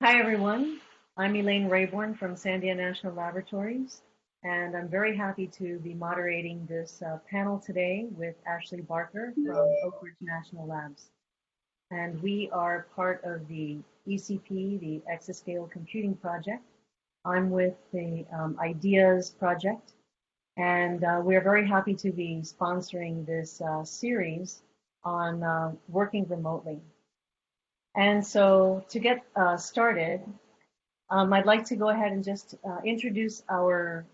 Hi, everyone. I'm Elaine Rayborn from Sandia National Laboratories, and I'm very happy to be moderating this panel today with Ashley Barker from Oak Ridge National Labs. And we are part of the ECP, the Exascale Computing Project. I'm with the IDEAS project, and we're very happy to be sponsoring this series on working remotely. And so to get started, I'd like to go ahead and just introduce our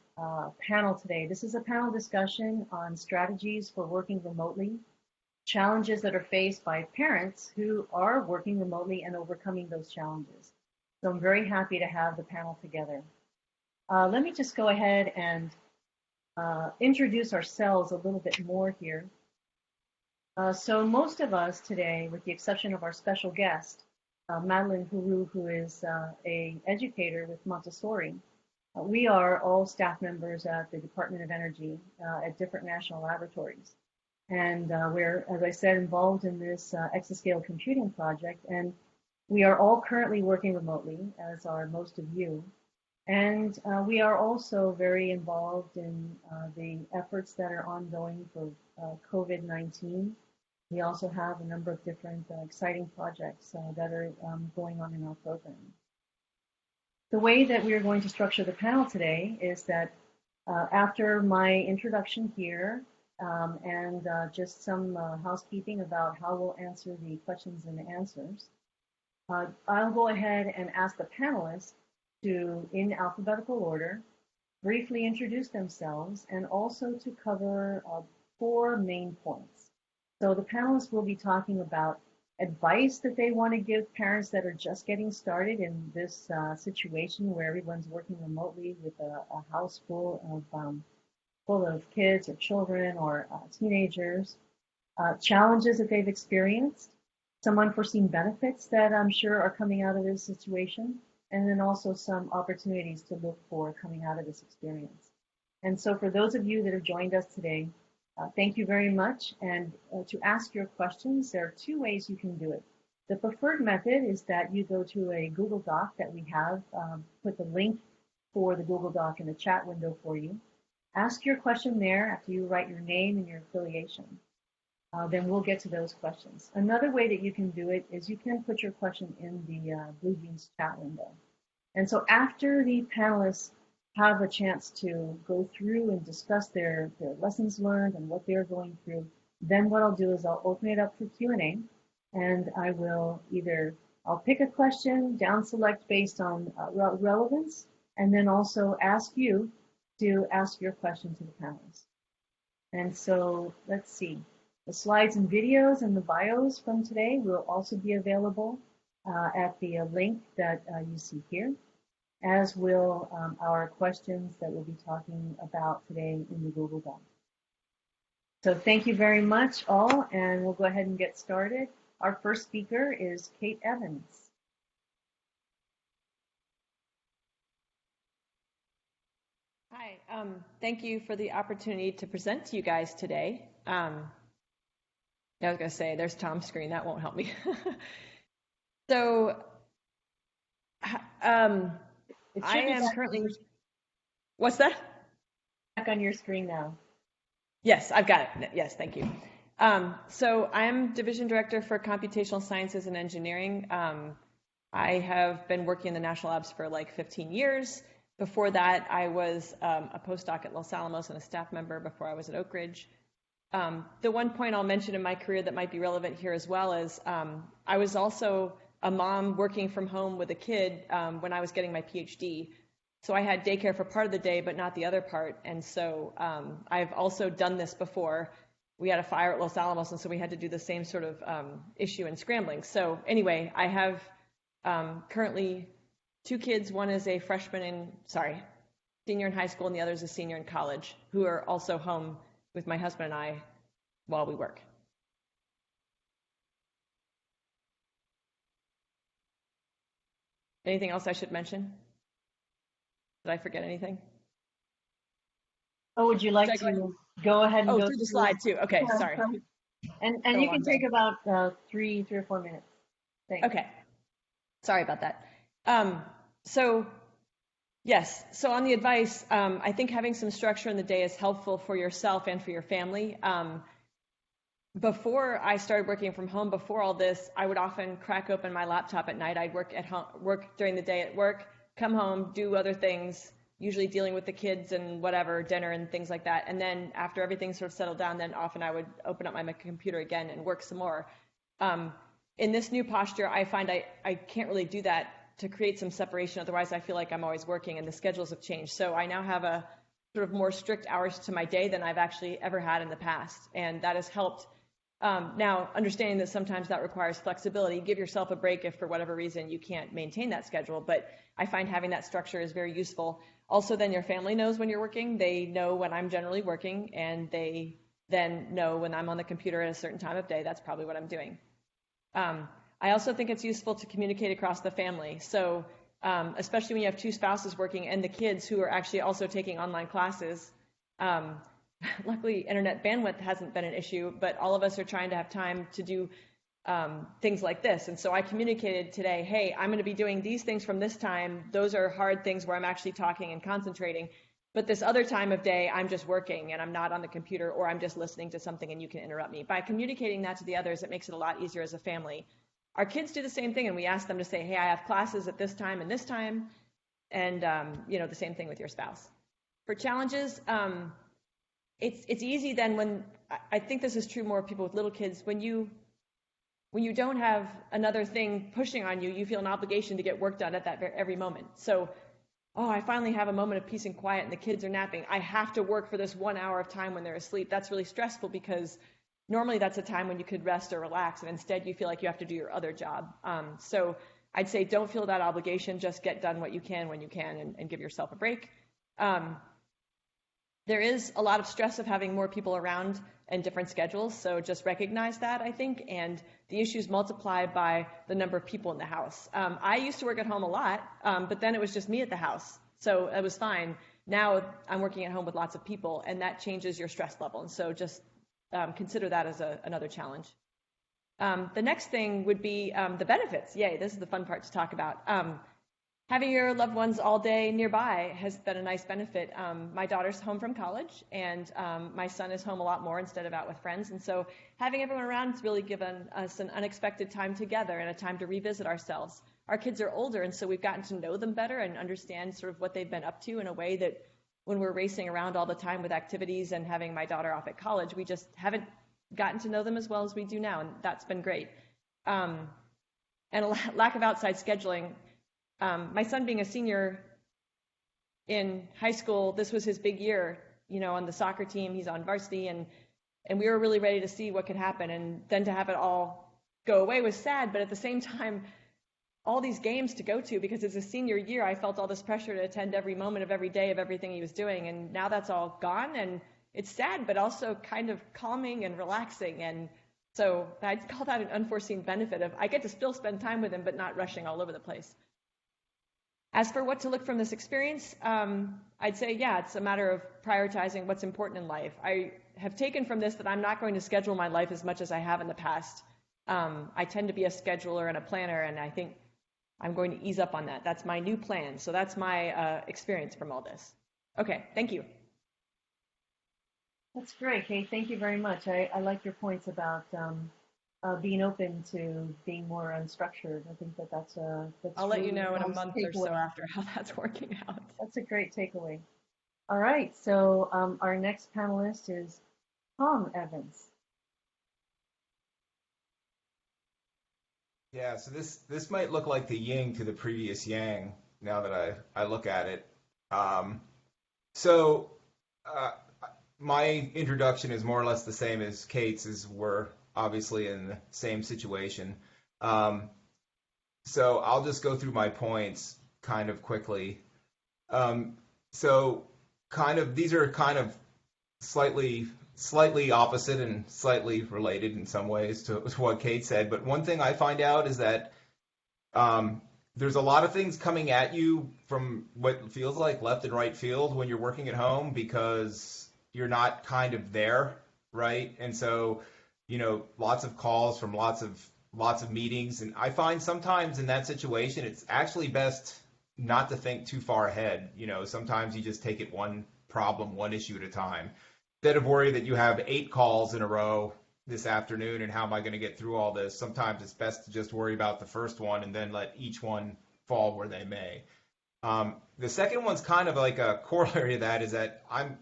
panel today. This is a panel discussion on strategies for working remotely, challenges that are faced by parents who are working remotely and overcoming those challenges. So I'm very happy to have the panel together. Let me just go ahead and introduce ourselves a little bit more here. So most of us today, with the exception of our special guest, Madeline Huru, who is a educator with Montessori, we are all staff members at the Department of Energy at different national laboratories. And we're, as I said, involved in this exascale computing project. And we are all currently working remotely, as are most of you. And we are also very involved in the efforts that are ongoing for COVID-19. We also have a number of different exciting projects that are going on in our program. The way that we are going to structure the panel today is that after my introduction here and just some housekeeping about how we'll answer the questions and answers, I'll go ahead and ask the panelists to, in alphabetical order, briefly introduce themselves and also to cover 4 main points. So the panelists will be talking about advice that they want to give parents that are just getting started in this situation where everyone's working remotely with a house full of kids or children or teenagers, challenges that they've experienced, some unforeseen benefits that I'm sure are coming out of this situation, and then also some opportunities to look for coming out of this experience. And so for those of you that have joined us today, thank you very much. And to ask your questions, there are 2 ways you can do it. The preferred method is that you go to a Google Doc that we have, put the link for the Google Doc in the chat window for you. Ask your question there after you write your name and your affiliation. Then we'll get to those questions. Another way that you can do it is you can put your question in the Blue Jeans chat window. And so after the panelists have a chance to go through and discuss their lessons learned and what they're going through, then what I'll do is I'll open it up for Q&A, and I will I'll pick a question, down select based on relevance, and then also ask you to ask your question to the panelists. And so let's see. The slides and videos and the bios from today will also be available at the link that you see here, as will our questions that we'll be talking about today in the Google Doc. So thank you very much all, and we'll go ahead and get started. Our first speaker is Kate Evans. Hi, thank you for the opportunity to present to you guys today. I was going to say, there's Tom's screen, that won't help me. So, I am currently, what's that? Back on your screen now. Yes, I've got it. Yes, thank you. So I'm Division Director for Computational Sciences and Engineering. I have been working in the National Labs for like 15 years. Before that, I was a postdoc at Los Alamos and a staff member before I was at Oak Ridge. The one point I'll mention in my career that might be relevant here as well is I was also a mom working from home with a kid when I was getting my PhD. So I had daycare for part of the day, but not the other part. And so I've also done this before. We had a fire at Los Alamos, and so we had to do the same sort of issue in scrambling. So anyway, I have currently 2 kids. One is a senior in high school, and the other is a senior in college, who are also home with my husband and I while we work. Anything else I should mention? Did I forget anything? Oh, would you like to go ahead and go through the slide too? Okay, sorry. And you can take about 3 or 4 minutes. Thanks. Okay. Sorry about that. So yes, so on the advice, I think having some structure in the day is helpful for yourself and for your family. Before I started working from home, before all this, I would often crack open my laptop at night. I'd work at home, work during the day at work, come home, do other things, usually dealing with the kids and whatever, dinner and things like that. And then after everything sort of settled down, then often I would open up my computer again and work some more. In this new posture, I find I can't really do that to create some separation. Otherwise, I feel like I'm always working and the schedules have changed. So I now have a sort of more strict hours to my day than I've actually ever had in the past. And that has helped. Now, understanding that sometimes that requires flexibility, give yourself a break if for whatever reason you can't maintain that schedule. But I find having that structure is very useful. Also, then your family knows when you're working. They know when I'm generally working, and they then know when I'm on the computer at a certain time of day. That's probably what I'm doing. I also think it's useful to communicate across the family. So especially when you have two spouses working and the kids who are actually also taking online classes. Luckily, internet bandwidth hasn't been an issue, but all of us are trying to have time to do things like this. And so I communicated today, hey, I'm going to be doing these things from this time. Those are hard things where I'm actually talking and concentrating. But this other time of day, I'm just working and I'm not on the computer, or I'm just listening to something and you can interrupt me. By communicating that to the others, it makes it a lot easier as a family. Our kids do the same thing, and we ask them to say, hey, I have classes at this time and this time. And, the same thing with your spouse. For challenges, it's easy then when, I think this is true more of people with little kids, when you don't have another thing pushing on you, you feel an obligation to get work done at that every moment. So, I finally have a moment of peace and quiet and the kids are napping. I have to work for this 1 hour of time when they're asleep. That's really stressful because normally that's a time when you could rest or relax, and instead you feel like you have to do your other job. So I'd say don't feel that obligation. Just get done what you can when you can and give yourself a break. There is a lot of stress of having more people around and different schedules, so just recognize that, I think, and the issues multiply by the number of people in the house. I used to work at home a lot, but then it was just me at the house, so it was fine. Now I'm working at home with lots of people, and that changes your stress level, and so just consider that as another challenge. The next thing would be the benefits. Yay, this is the fun part to talk about. Having your loved ones all day nearby has been a nice benefit. My daughter's home from college, and my son is home a lot more instead of out with friends. And so having everyone around has really given us an unexpected time together and a time to revisit ourselves. Our kids are older, and so we've gotten to know them better and understand sort of what they've been up to in a way that when we're racing around all the time with activities and having my daughter off at college, we just haven't gotten to know them as well as we do now, and that's been great. And a lack of outside scheduling. My son being a senior in high school, this was his big year, on the soccer team. He's on varsity, and we were really ready to see what could happen. And then to have it all go away was sad, but at the same time, all these games to go to, because it's a senior year, I felt all this pressure to attend every moment of every day of everything he was doing. And now that's all gone, and it's sad, but also kind of calming and relaxing. And so I'd call that an unforeseen benefit of I get to still spend time with him, but not rushing all over the place. As for what to look from this experience, I'd say, it's a matter of prioritizing what's important in life. I have taken from this that I'm not going to schedule my life as much as I have in the past. I tend to be a scheduler and a planner, and I think I'm going to ease up on that. That's my new plan. So that's my experience from all this. Okay, thank you. That's great, Kate. Thank you very much. I like your points about being open to being more unstructured. I think that's I'll let you know in a month or so after how that's working out. That's a great takeaway. All right, so our next panelist is Tom Evans. Yeah, so this might look like the yin to the previous yang now that I look at it. My introduction is more or less the same as Kate's, as we're obviously in the same situation. So I'll just go through my points kind of quickly. These are kind of slightly opposite and slightly related in some ways to what Kate said. But one thing I find out is that there's a lot of things coming at you from what feels like left and right field when you're working at home, because you're not kind of there, right? And so, lots of calls from lots of lots of meetings. And I find sometimes in that situation, it's actually best not to think too far ahead. Sometimes you just take it one problem, one issue at a time. Instead of worry that you have 8 calls in a row this afternoon and how am I going to get through all this, sometimes it's best to just worry about the first one and then let each one fall where they may. The second one's kind of like a corollary of that, is that I'm,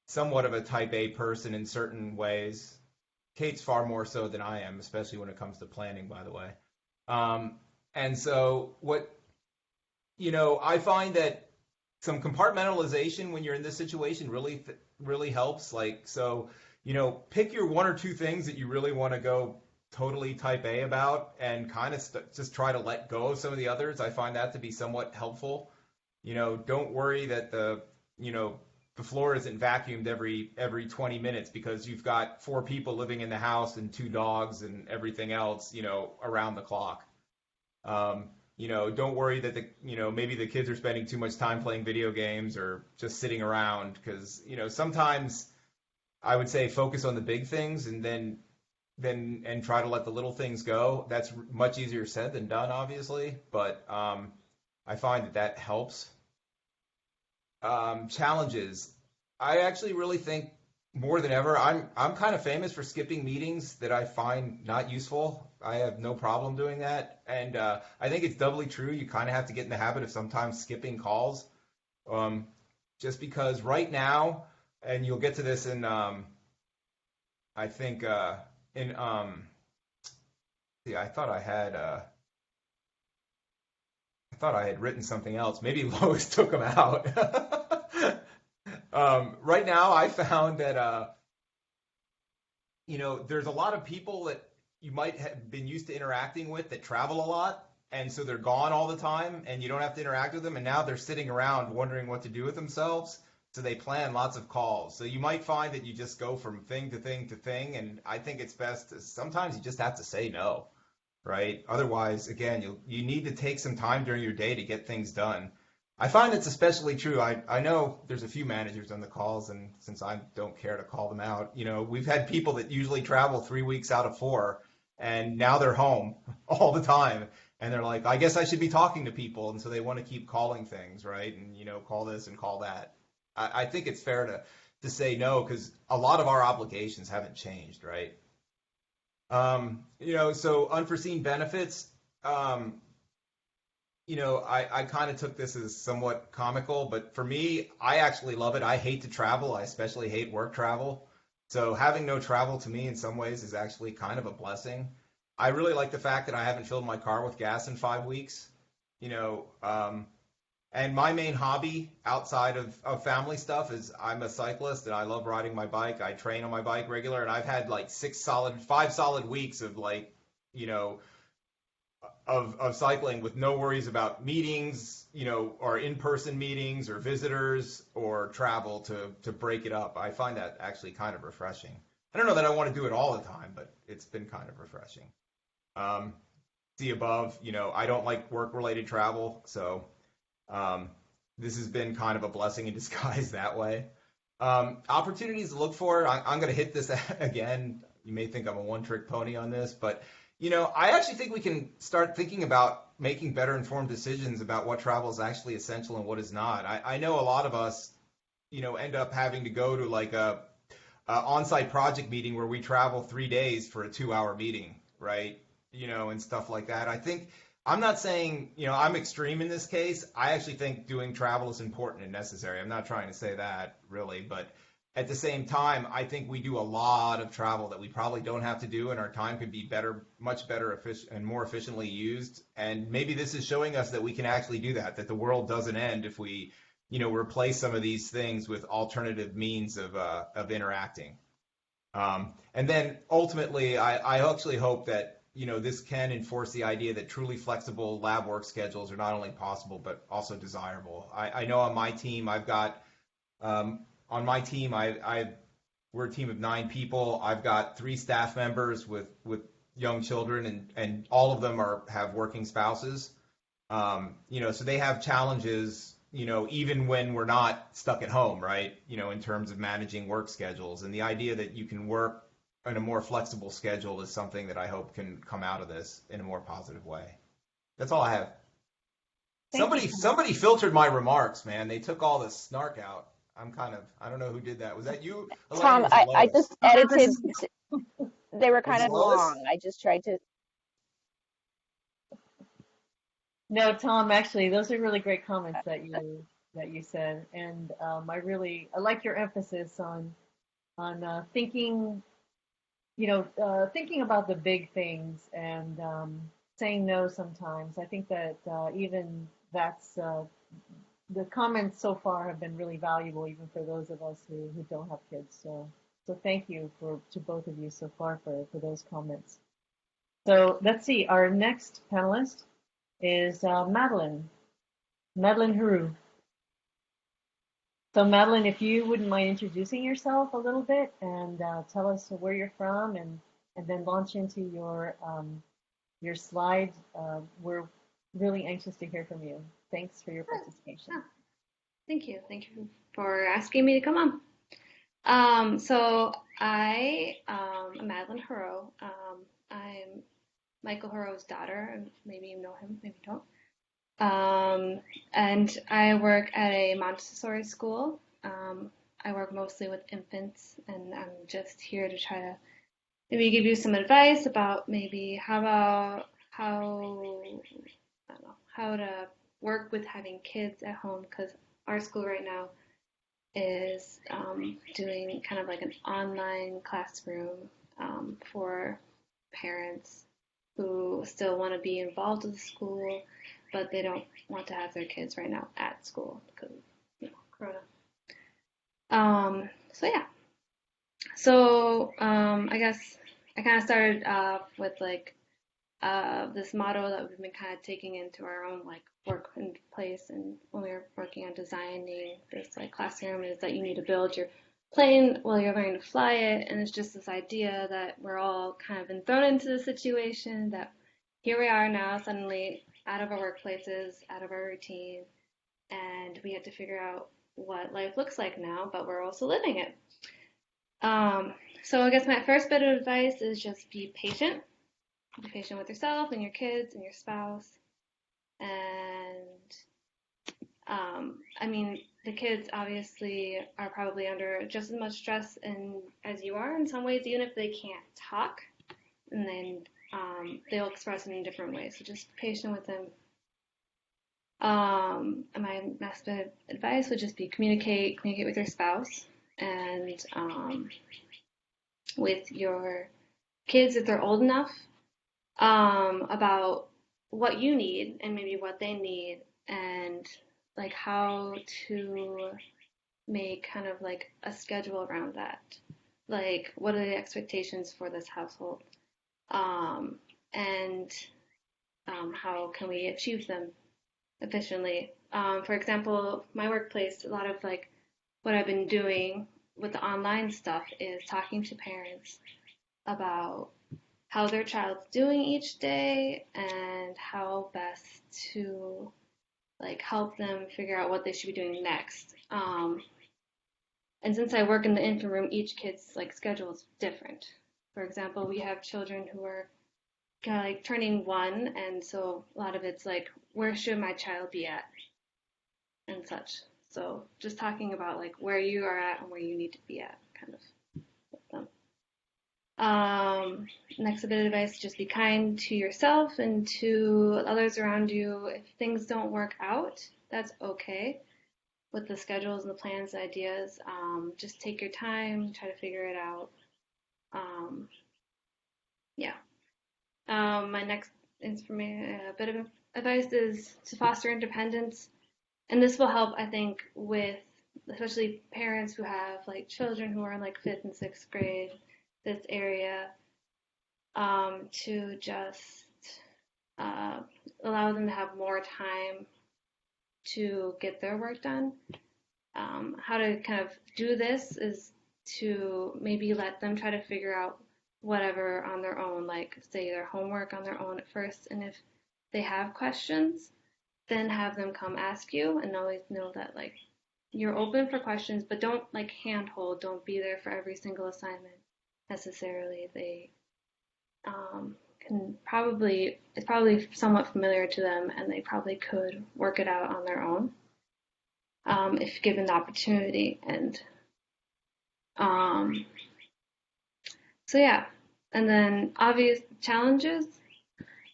somewhat of a type A person in certain ways. Kate's far more so than I am, especially when it comes to planning, by the way. And so I find that some compartmentalization when you're in this situation really helps. Pick your 1 or 2 things that you really want to go totally type A about, and kind of just try to let go of some of the others. I find that to be somewhat helpful. Don't worry that the floor isn't vacuumed every 20 minutes because you've got 4 people living in the house and 2 dogs and everything else, around the clock. Don't worry that maybe the kids are spending too much time playing video games or just sitting around, because, sometimes I would say focus on the big things and then try to let the little things go. That's much easier said than done, obviously, but I find that helps. Challenges. I actually really think more than ever, I'm kind of famous for skipping meetings that I find not useful. I have no problem doing that, and I think it's doubly true. You kind of have to get in the habit of sometimes skipping calls, just because right now, and you'll get to this in I think I thought I had written something else. Maybe Lois took them out. Right now, I found that there's a lot of people that you might have been used to interacting with that travel a lot, and so they're gone all the time, and you don't have to interact with them, and now they're sitting around wondering what to do with themselves. So they plan lots of calls. So you might find that you just go from thing to thing to thing, and I think it's best sometimes you just have to say no, right? Otherwise, again, you need to take some time during your day to get things done. I find it's especially true. I know there's a few managers on the calls, and since I don't care to call them out, we've had people that usually travel 3 weeks out of 4, and now they're home all the time, and they're like, I guess I should be talking to people, and so they want to keep calling things, right? And call this and call that. I think it's fair to say no, because a lot of our obligations haven't changed, right? So unforeseen benefits, I kind of took this as somewhat comical, but for me, I actually love it. I hate to travel. I especially hate work travel. So having no travel to me in some ways is actually kind of a blessing. I really like the fact that I haven't filled my car with gas in 5 weeks. And my main hobby outside of family stuff is I'm a cyclist and I love riding my bike. I train on my bike regular, and I've had like 5 solid weeks of of cycling with no worries about meetings, or in-person meetings or visitors or travel to break it up. I find that actually kind of refreshing. I don't know that I want to do it all the time, but it's been kind of refreshing. See above, I don't like work-related travel, so this has been kind of a blessing in disguise that way. Opportunities to look for. I'm going to hit this again. You may think I'm a one-trick pony on this, but I actually think we can start thinking about making better informed decisions about what travel is actually essential and what is not. I know a lot of us, end up having to go to like a on-site project meeting where we travel 3 days for a 2-hour meeting, right? And stuff like that. I'm not saying, I'm extreme in this case. I actually think doing travel is important and necessary. I'm not trying to say that really, but at the same time, I think we do a lot of travel that we probably don't have to do, and our time could be much better and more efficiently used. And maybe this is showing us that we can actually do that the world doesn't end if we, replace some of these things with alternative means of interacting. And then ultimately, I actually hope that this can enforce the idea that truly flexible lab work schedules are not only possible, but also desirable. I know on my team, we're a team of 9 people. I've got 3 staff members with young children, and all of them have working spouses. So they have challenges, even when we're not stuck at home, right? In terms of managing work schedules, and the idea that you can work and a more flexible schedule is something that I hope can come out of this in a more positive way. That's all I have. Thank you, Somebody filtered my remarks, man. They took all the snark out. I don't know who did that. Was that you, Elaine, or Tom, was it I Lois? just Tom. edited, they were Was kind it of Lois? long. I just tried to, No, Tom, actually, those are really great comments that you said, and I like your emphasis on thinking, thinking about the big things and saying no sometimes. I think that even that's the comments so far have been really valuable, even for those of us who don't have kids. So thank you to both of you so far for those comments. So let's see, our next panelist is Madeline Haru. So Madeline, if you wouldn't mind introducing yourself a little bit and tell us where you're from and then launch into your slides. We're really anxious to hear from you. Thanks for your participation. Oh, thank you. Thank you for asking me to come on. So I am Madeline Haro. I'm Michael Haro's daughter, and maybe you know him, maybe you don't. And I work at a Montessori school. I work mostly with infants, and I'm just here to try to maybe give you some advice about maybe how to work with having kids at home, because our school right now is doing kind of like an online classroom for parents who still want to be involved with the school, but they don't want to have their kids right now at school because of Corona. So yeah. So I guess I kind of started off with like this motto that we've been kind of taking into our own like work and place, and when we were working on designing this like classroom, is that you need to build your plane while you're learning to fly it. And it's just this idea that we're all kind of been thrown into the situation that here we are now suddenly out of our workplaces, out of our routine, and we have to figure out what life looks like now, but we're also living it. So I guess my first bit of advice is just be patient. Be patient with yourself and your kids and your spouse. And I mean, the kids obviously are probably under just as much stress as you are in some ways, even if they can't talk. And then they'll express it in different ways. So just be patient with them. And my next bit of advice would just be communicate with your spouse and with your kids if they're old enough, about what you need and maybe what they need, and like how to make kind of like a schedule around that. Like, what are the expectations for this household? And how can we achieve them efficiently? For example, my workplace, a lot of like what I've been doing with the online stuff is talking to parents about how their child's doing each day and how best to like help them figure out what they should be doing next. And since I work in the infant room, each kid's like schedule is different. For example, we have children who are kind of like turning 1, and so a lot of it's like, where should my child be at and such. So just talking about like where you are at and where you need to be at, kind of with them. Next bit of advice, just be kind to yourself and to others around you. If things don't work out, that's okay. With the schedules and the plans and ideas, just take your time, try to figure it out. Yeah. My next bit of advice is to foster independence. And this will help, I think, with especially parents who have like children who are in like 5th and 6th grade, this area, to just allow them to have more time to get their work done. How to kind of do this is to maybe let them try to figure out whatever on their own, like say their homework on their own at first, and if they have questions, then have them come ask you, and always know that like you're open for questions, but don't like handhold, don't be there for every single assignment, necessarily. They it's probably somewhat familiar to them, and they probably could work it out on their own if given the opportunity. And so yeah, and then obvious challenges.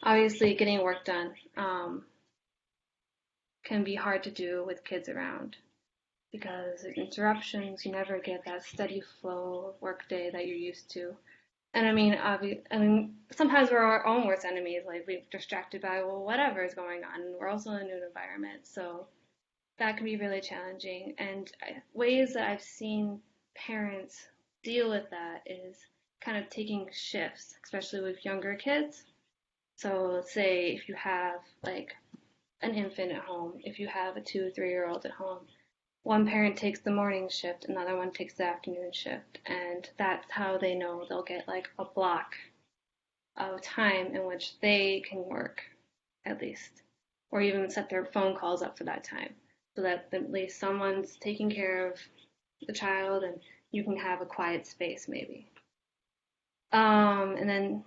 Obviously, getting work done can be hard to do with kids around because of interruptions. You never get that steady flow work day that you're used to. And I mean, sometimes we're our own worst enemies. Like we're distracted by whatever is going on, and we're also in a new environment. So that can be really challenging. And ways that I've seen parents deal with that is kind of taking shifts, especially with younger kids. So let's say if you have like an infant at home, if you have a 2 or 3-year-old at home, one parent takes the morning shift, another one takes the afternoon shift, and that's how they know they'll get like a block of time in which they can work at least, or even set their phone calls up for that time, so that at least someone's taking care of the child and you can have a quiet space maybe. And then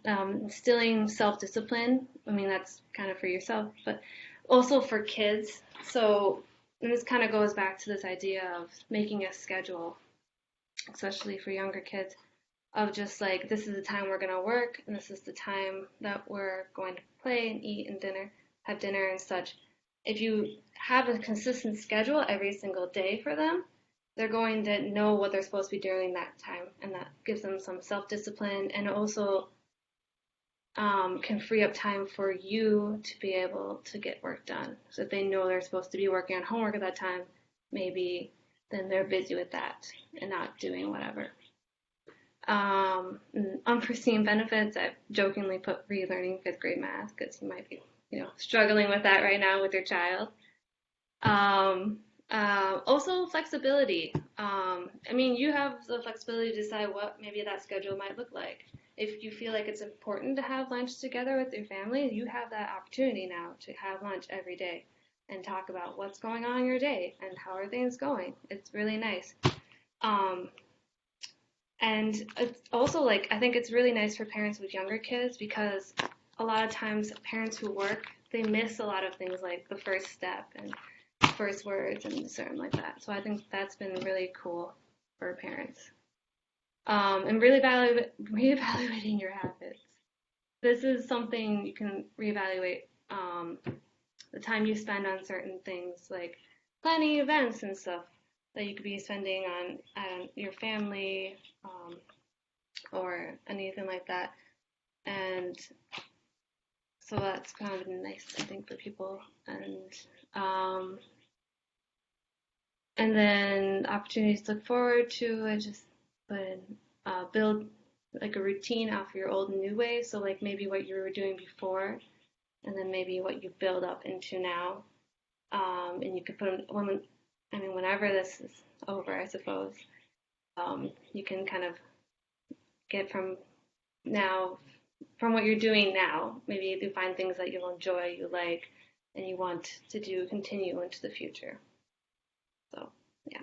instilling self-discipline. I mean, that's kind of for yourself, but also for kids. So, and this kind of goes back to this idea of making a schedule, especially for younger kids, of just like, this is the time we're going to work, and this is the time that we're going to play and eat and have dinner and such. If you have a consistent schedule every single day for them, they're going to know what they're supposed to be doing that time, and that gives them some self-discipline, and also can free up time for you to be able to get work done. So if they know they're supposed to be working on homework at that time, maybe then they're busy with that and not doing whatever. Unforeseen benefits, I've jokingly put relearning 5th grade math because you might be, struggling with that right now with your child. Also flexibility. I mean, you have the flexibility to decide what maybe that schedule might look like. If you feel like it's important to have lunch together with your family, you have that opportunity now to have lunch every day and talk about what's going on in your day and how are things going. It's really nice. And it's also like, I think it's really nice for parents with younger kids because a lot of times parents who work, they miss a lot of things like the first step and first words and certain like that. So I think that's been really cool for parents. And really reevaluating your habits. This is something you can reevaluate the time you spend on certain things, like planning events and stuff that you could be spending on your family or anything like that. And so that's kind of nice, I think, for people. And then opportunities to look forward to. I just build like a routine off your old and new ways. So like maybe what you were doing before, and then maybe what you build up into now. And you could put them, whenever this is over, I suppose, you can kind of get from what you're doing now. Maybe you find things that you'll enjoy, you like, and you want to continue into the future. So, yeah.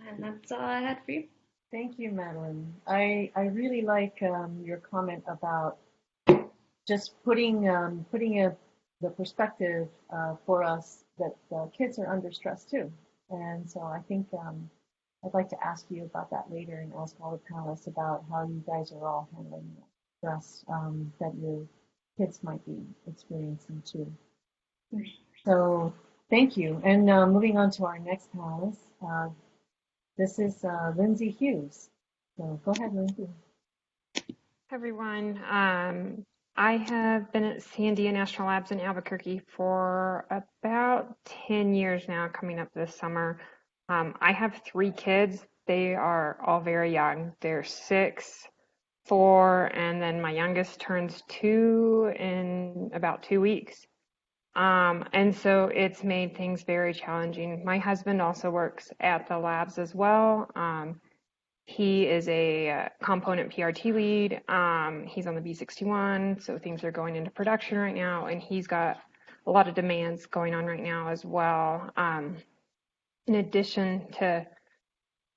And that's all I had for you. Thank you, Madeline. I really like your comment about just putting the perspective for us that kids are under stress too. And so I think I'd like to ask you about that later and ask all the panelists about how you guys are all handling the stress that your kids might be experiencing too. So thank you. And moving on to our next panelist. This is Lindsey Hughes. So go ahead, Lindsey. Hi, everyone. I have been at Sandia National Labs in Albuquerque for about 10 years now, coming up this summer. I have 3 kids. They are all very young. They're 6, 4, and then my youngest turns 2 in about 2 weeks. And so it's made things very challenging. My husband also works at the labs as well. He is a component PRT lead. He's on the B61, so things are going into production right now, and he's got a lot of demands going on right now as well. In addition to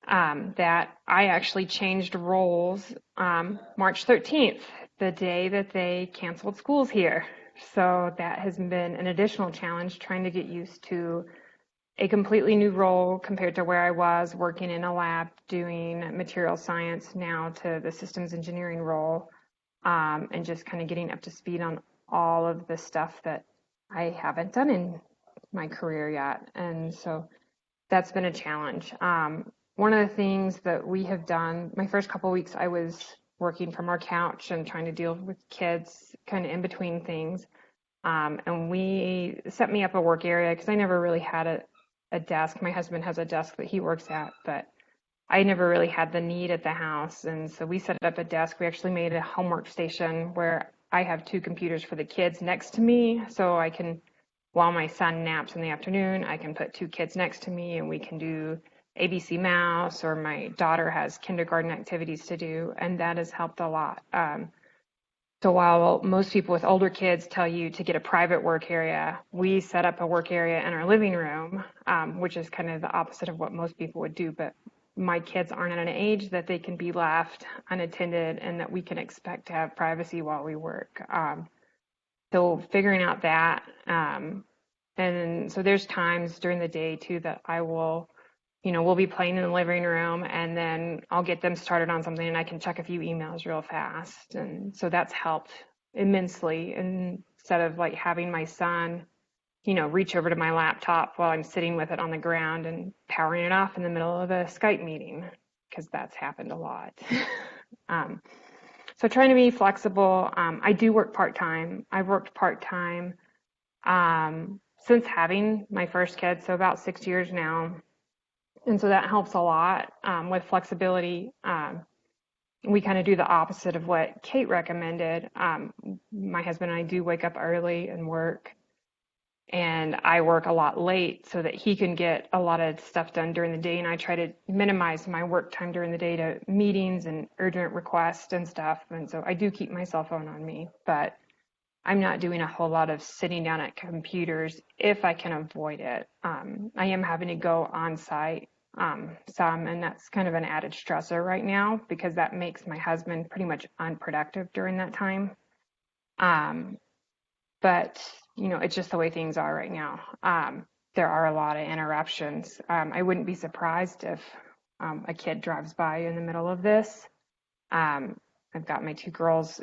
that I actually changed roles March 13th, the day that they canceled schools here. So that has been an additional challenge, trying to get used to a completely new role compared to where I was working in a lab doing material science, now to the systems engineering role, and just kind of getting up to speed on all of the stuff that I haven't done in my career yet. And so that's been a challenge. One of the things that we have done, my first couple of weeks, I was working from our couch and trying to deal with kids kind of in between things. And we set me up a work area because I never really had a desk. My husband has a desk that he works at, but I never really had the need at the house. And so we set up a desk. We actually made a homework station where I have 2 computers for the kids next to me. So I can, while my son naps in the afternoon, I can put 2 kids next to me and we can do ABC Mouse, or my daughter has kindergarten activities to do. And that has helped a lot. So while most people with older kids tell you to get a private work area, we set up a work area in our living room, which is kind of the opposite of what most people would do. But my kids aren't at an age that they can be left unattended and that we can expect to have privacy while we work. So figuring out that, and so there's times during the day too that I will, we'll be playing in the living room and then I'll get them started on something and I can check a few emails real fast. And so that's helped immensely, instead of like having my son, reach over to my laptop while I'm sitting with it on the ground and powering it off in the middle of a Skype meeting, because that's happened a lot. So trying to be flexible. I do work part-time. I've worked part-time since having my first kid, so about 6 years now. And so that helps a lot with flexibility. We kind of do the opposite of what Kate recommended. My husband and I do wake up early and work, and I work a lot late so that he can get a lot of stuff done during the day. And I try to minimize my work time during the day to meetings and urgent requests and stuff. And so I do keep my cell phone on me, but I'm not doing a whole lot of sitting down at computers if I can avoid it. I am having to go on site some, and that's kind of an added stressor right now because that makes my husband pretty much unproductive during that time. But, it's just the way things are right now. There are a lot of interruptions. I wouldn't be surprised if a kid drives by in the middle of this. I've got my 2 girls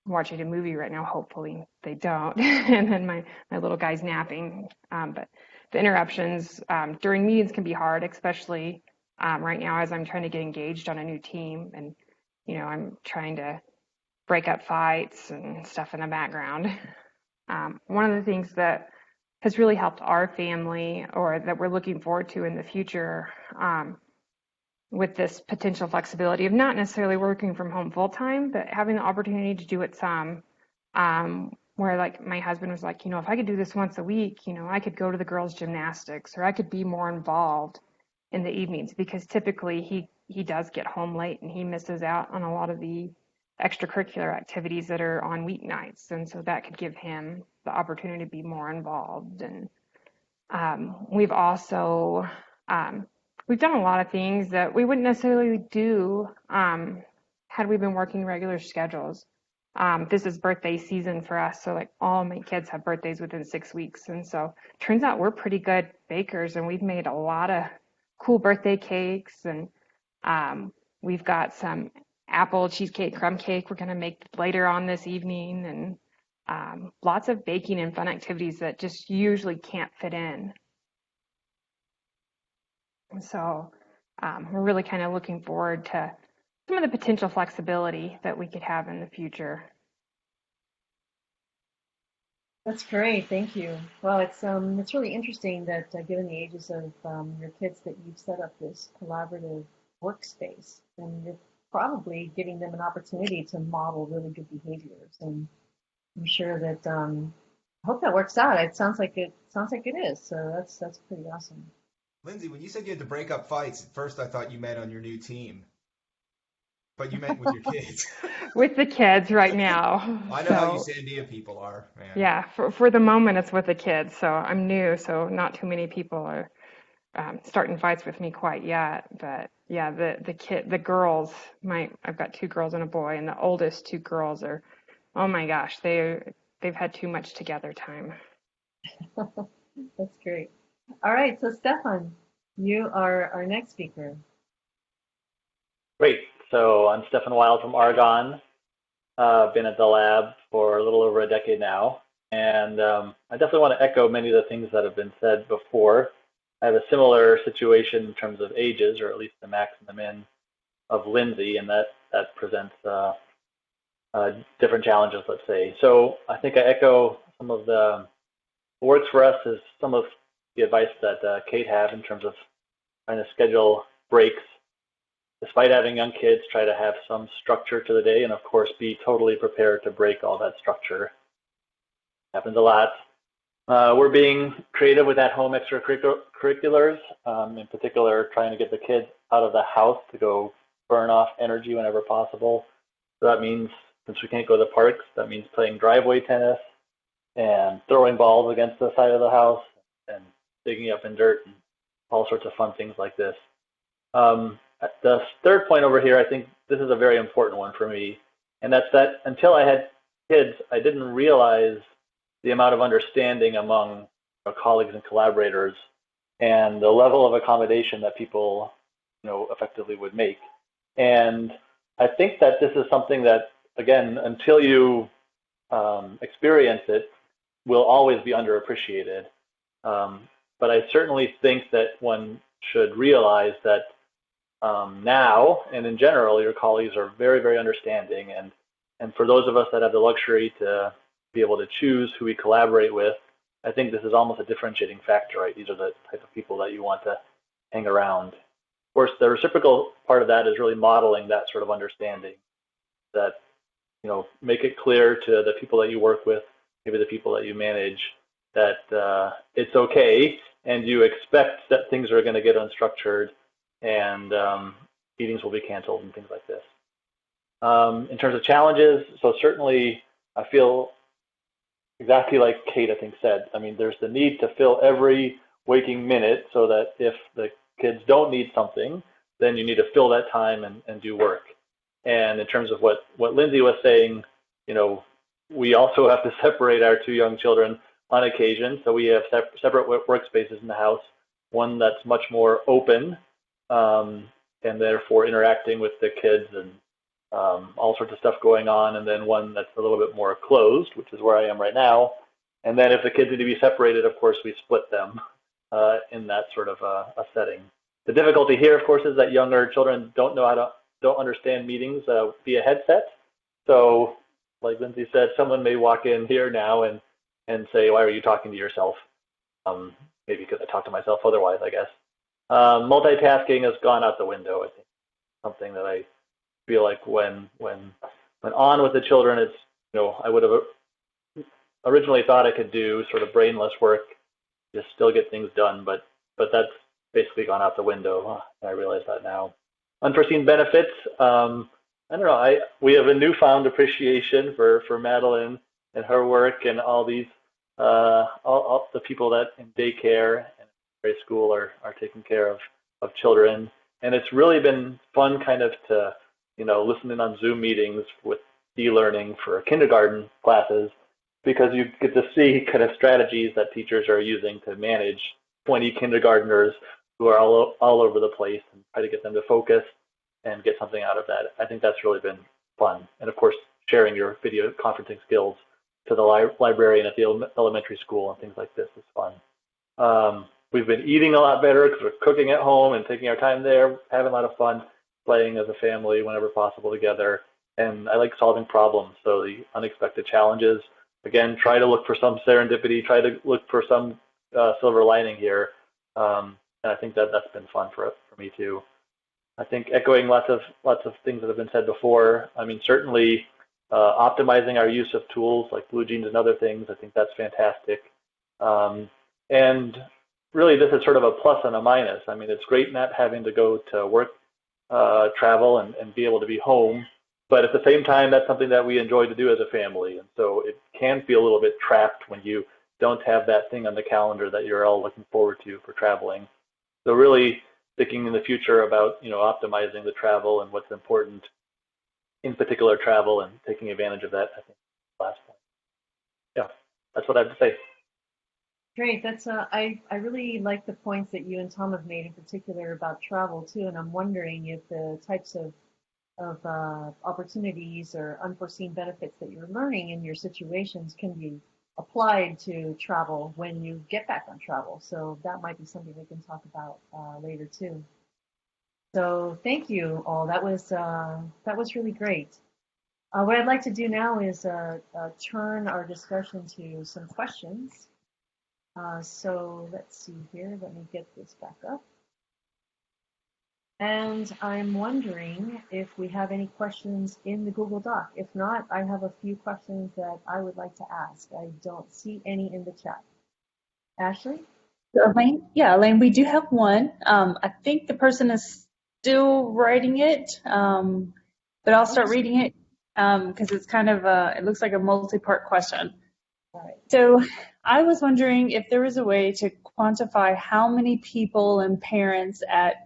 watching a movie right now. Hopefully they don't. And then my little guy's napping. But the interruptions during meetings can be hard, especially right now as I'm trying to get engaged on a new team. And, I'm trying to break up fights and stuff in the background. One of the things that has really helped our family, or that we're looking forward to in the future, with this potential flexibility of not necessarily working from home full time, but having the opportunity to do it some, where like my husband was like, if I could do this once a week, I could go to the girls' gymnastics, or I could be more involved in the evenings, because typically he does get home late and he misses out on a lot of the extracurricular activities that are on weeknights. And so that could give him the opportunity to be more involved. And we've also, we've done a lot of things that we wouldn't necessarily do had we been working regular schedules. This is birthday season for us, so like all my kids have birthdays within 6 weeks, and so turns out we're pretty good bakers, and we've made a lot of cool birthday cakes, and we've got some apple cheesecake crumb cake we're going to make later on this evening, and lots of baking and fun activities that just usually can't fit in. And so we're really kind of looking forward to some of the potential flexibility that we could have in the future. That's great, thank you. Well, it's really interesting that given the ages of your kids, that you've set up this collaborative workspace, and you're probably giving them an opportunity to model really good behaviors. And I'm sure that I hope that works out. It sounds like it is. So that's pretty awesome. Lindsey, when you said you had to break up fights, at first I thought you meant on your new team. But you meant with your kids. With the kids right now. I know how you Sandia people are, man. Yeah, for the moment it's with the kids. So I'm new, so not too many people are starting fights with me quite yet. But yeah, the girls, I've got 2 girls and a boy, and the oldest 2 girls are, oh my gosh, they've had too much together time. That's great. All right, so Stefan, you are our next speaker. Great. So I'm Stefan Wild from Argonne. Been at the lab for a little over a decade now. And I definitely want to echo many of the things that have been said before. I have a similar situation in terms of ages, or at least the max and the min of Lindsey, and that presents different challenges, let's say. So I think I echo some of what works for us is some of the advice that Kate had in terms of trying to schedule breaks. Despite having young kids, try to have some structure to the day, and of course be totally prepared to break all that structure. Happens a lot. We're being creative with at-home extracurriculars, in particular trying to get the kids out of the house to go burn off energy whenever possible. So that means, since we can't go to the parks, that means playing driveway tennis and throwing balls against the side of the house and digging up in dirt and all sorts of fun things like this. The third point over here, I think this is a very important one for me, and that's that until I had kids, I didn't realize the amount of understanding among colleagues and collaborators and the level of accommodation that people effectively would make. And I think that this is something that, again, until you experience it, will always be underappreciated. But I certainly think that one should realize that now and in general, your colleagues are very, very understanding. And for those of us that have the luxury to be able to choose who we collaborate with, I think this is almost a differentiating factor, right? These are the type of people that you want to hang around. Of course, the reciprocal part of that is really modeling that sort of understanding, that, make it clear to the people that you work with, maybe the people that you manage, that it's okay and you expect that things are going to get unstructured and meetings will be canceled and things like this. In terms of challenges, so certainly I feel exactly like Kate, I think, said. I mean, there's the need to fill every waking minute so that if the kids don't need something, then you need to fill that time and do work. And in terms of what Lindsey was saying, we also have to separate our 2 young children on occasion. So we have separate workspaces in the house, one that's much more open and therefore interacting with the kids and all sorts of stuff going on, and then one that's a little bit more closed, which is where I am right now. And then if the kids need to be separated, of course, we split them in that sort of a setting. The difficulty here, of course, is that younger children don't understand meetings via headset. So, like Lindsey said, someone may walk in here now and say, "Why are you talking to yourself?" Maybe because I talk to myself otherwise, I guess. Multitasking has gone out the window. I think something that I feel like when on with the children, it's I would have originally thought I could do sort of brainless work, just still get things done, but that's basically gone out the window. I realize that now. Unforeseen benefits. I don't know. We have a newfound appreciation for Madeline and her work and all these all the people that in daycare and grade school are taking care of children, and it's really been fun kind of to listen in on Zoom meetings with e-learning for kindergarten classes, because you get to see kind of strategies that teachers are using to manage 20 kindergartners who are all over the place and try to get them to focus and get something out of that. I think that's really been fun. And of course, sharing your video conferencing skills to the librarian at the elementary school and things like this is fun. We've been eating a lot better because we're cooking at home and taking our time there, having a lot of fun, playing as a family whenever possible together. And I like solving problems. So the unexpected challenges, again, try to look for some serendipity, try to look for some silver lining here. And I think that's been fun for me too. I think echoing lots of things that have been said before. I mean, certainly optimizing our use of tools like Blue Jeans and other things, I think that's fantastic. And really, this is sort of a plus and a minus. I mean, it's great not having to go to work, travel, and be able to be home. But at the same time, that's something that we enjoy to do as a family. And so it can feel a little bit trapped when you don't have that thing on the calendar that you're all looking forward to for traveling. So really thinking in the future about, optimizing the travel and what's important in particular travel and taking advantage of that, I think, is the last point. Yeah, that's what I have to say. Great. That's I really like the points that you and Tom have made in particular about travel too, and I'm wondering if the types of opportunities or unforeseen benefits that you're learning in your situations can be applied to travel when you get back on travel. So that might be something we can talk about later too. So thank you all. That was really great. What I'd like to do now is turn our discussion to some questions. So let's see here. Let me get this back up. And I'm wondering if we have any questions in the Google Doc. If not, I have a few questions that I would like to ask. I don't see any in the chat. Ashley? Elaine, we do have one. I think the person is still writing it, but I'll start reading it because it's kind of it looks like a multi-part question. All right. So I was wondering if there was a way to quantify how many people and parents at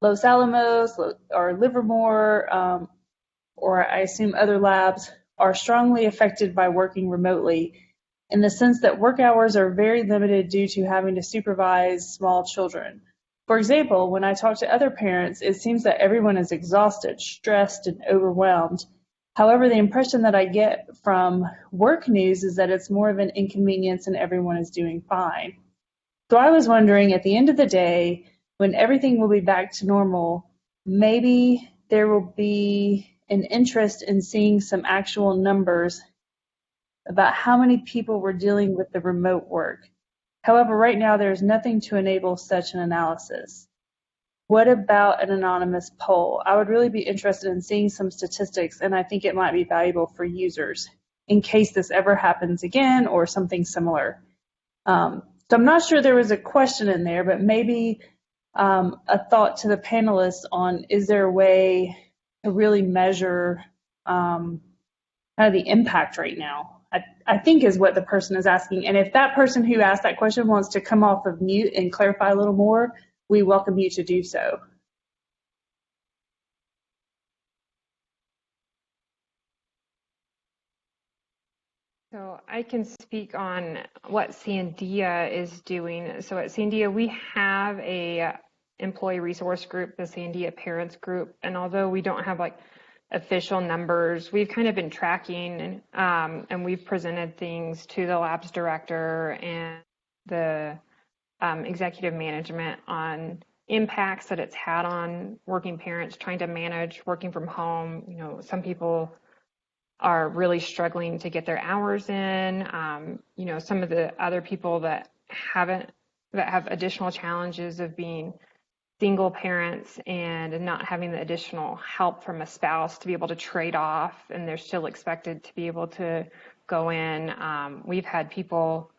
Los Alamos or Livermore, or I assume other labs, are strongly affected by working remotely, in the sense that work hours are very limited due to having to supervise small children. For example, when I talk to other parents, it seems that everyone is exhausted, stressed, and overwhelmed. However, the impression that I get from work news is that it's more of an inconvenience and everyone is doing fine. So I was wondering, at the end of the day, when everything will be back to normal, maybe there will be an interest in seeing some actual numbers about how many people were dealing with the remote work. However, right now there's nothing to enable such an analysis. What about an anonymous poll? I would really be interested in seeing some statistics, and I think it might be valuable for users in case this ever happens again or something similar. So I'm not sure there was a question in there, but maybe a thought to the panelists on, is there a way to really measure kind of the impact right now? I think is what the person is asking. And if that person who asked that question wants to come off of mute and clarify a little more, we welcome you to do so. So I can speak on what Sandia is doing. So at Sandia, we have a employee resource group, the Sandia Parents Group, and although we don't have like official numbers, we've kind of been tracking and we've presented things to the labs director and the executive management on impacts that it's had on working parents trying to manage working from home. You know, some people are really struggling to get their hours in. You know, some of the other people that have additional challenges of being single parents and not having the additional help from a spouse to be able to trade off, and they're still expected to be able to go in. We've had people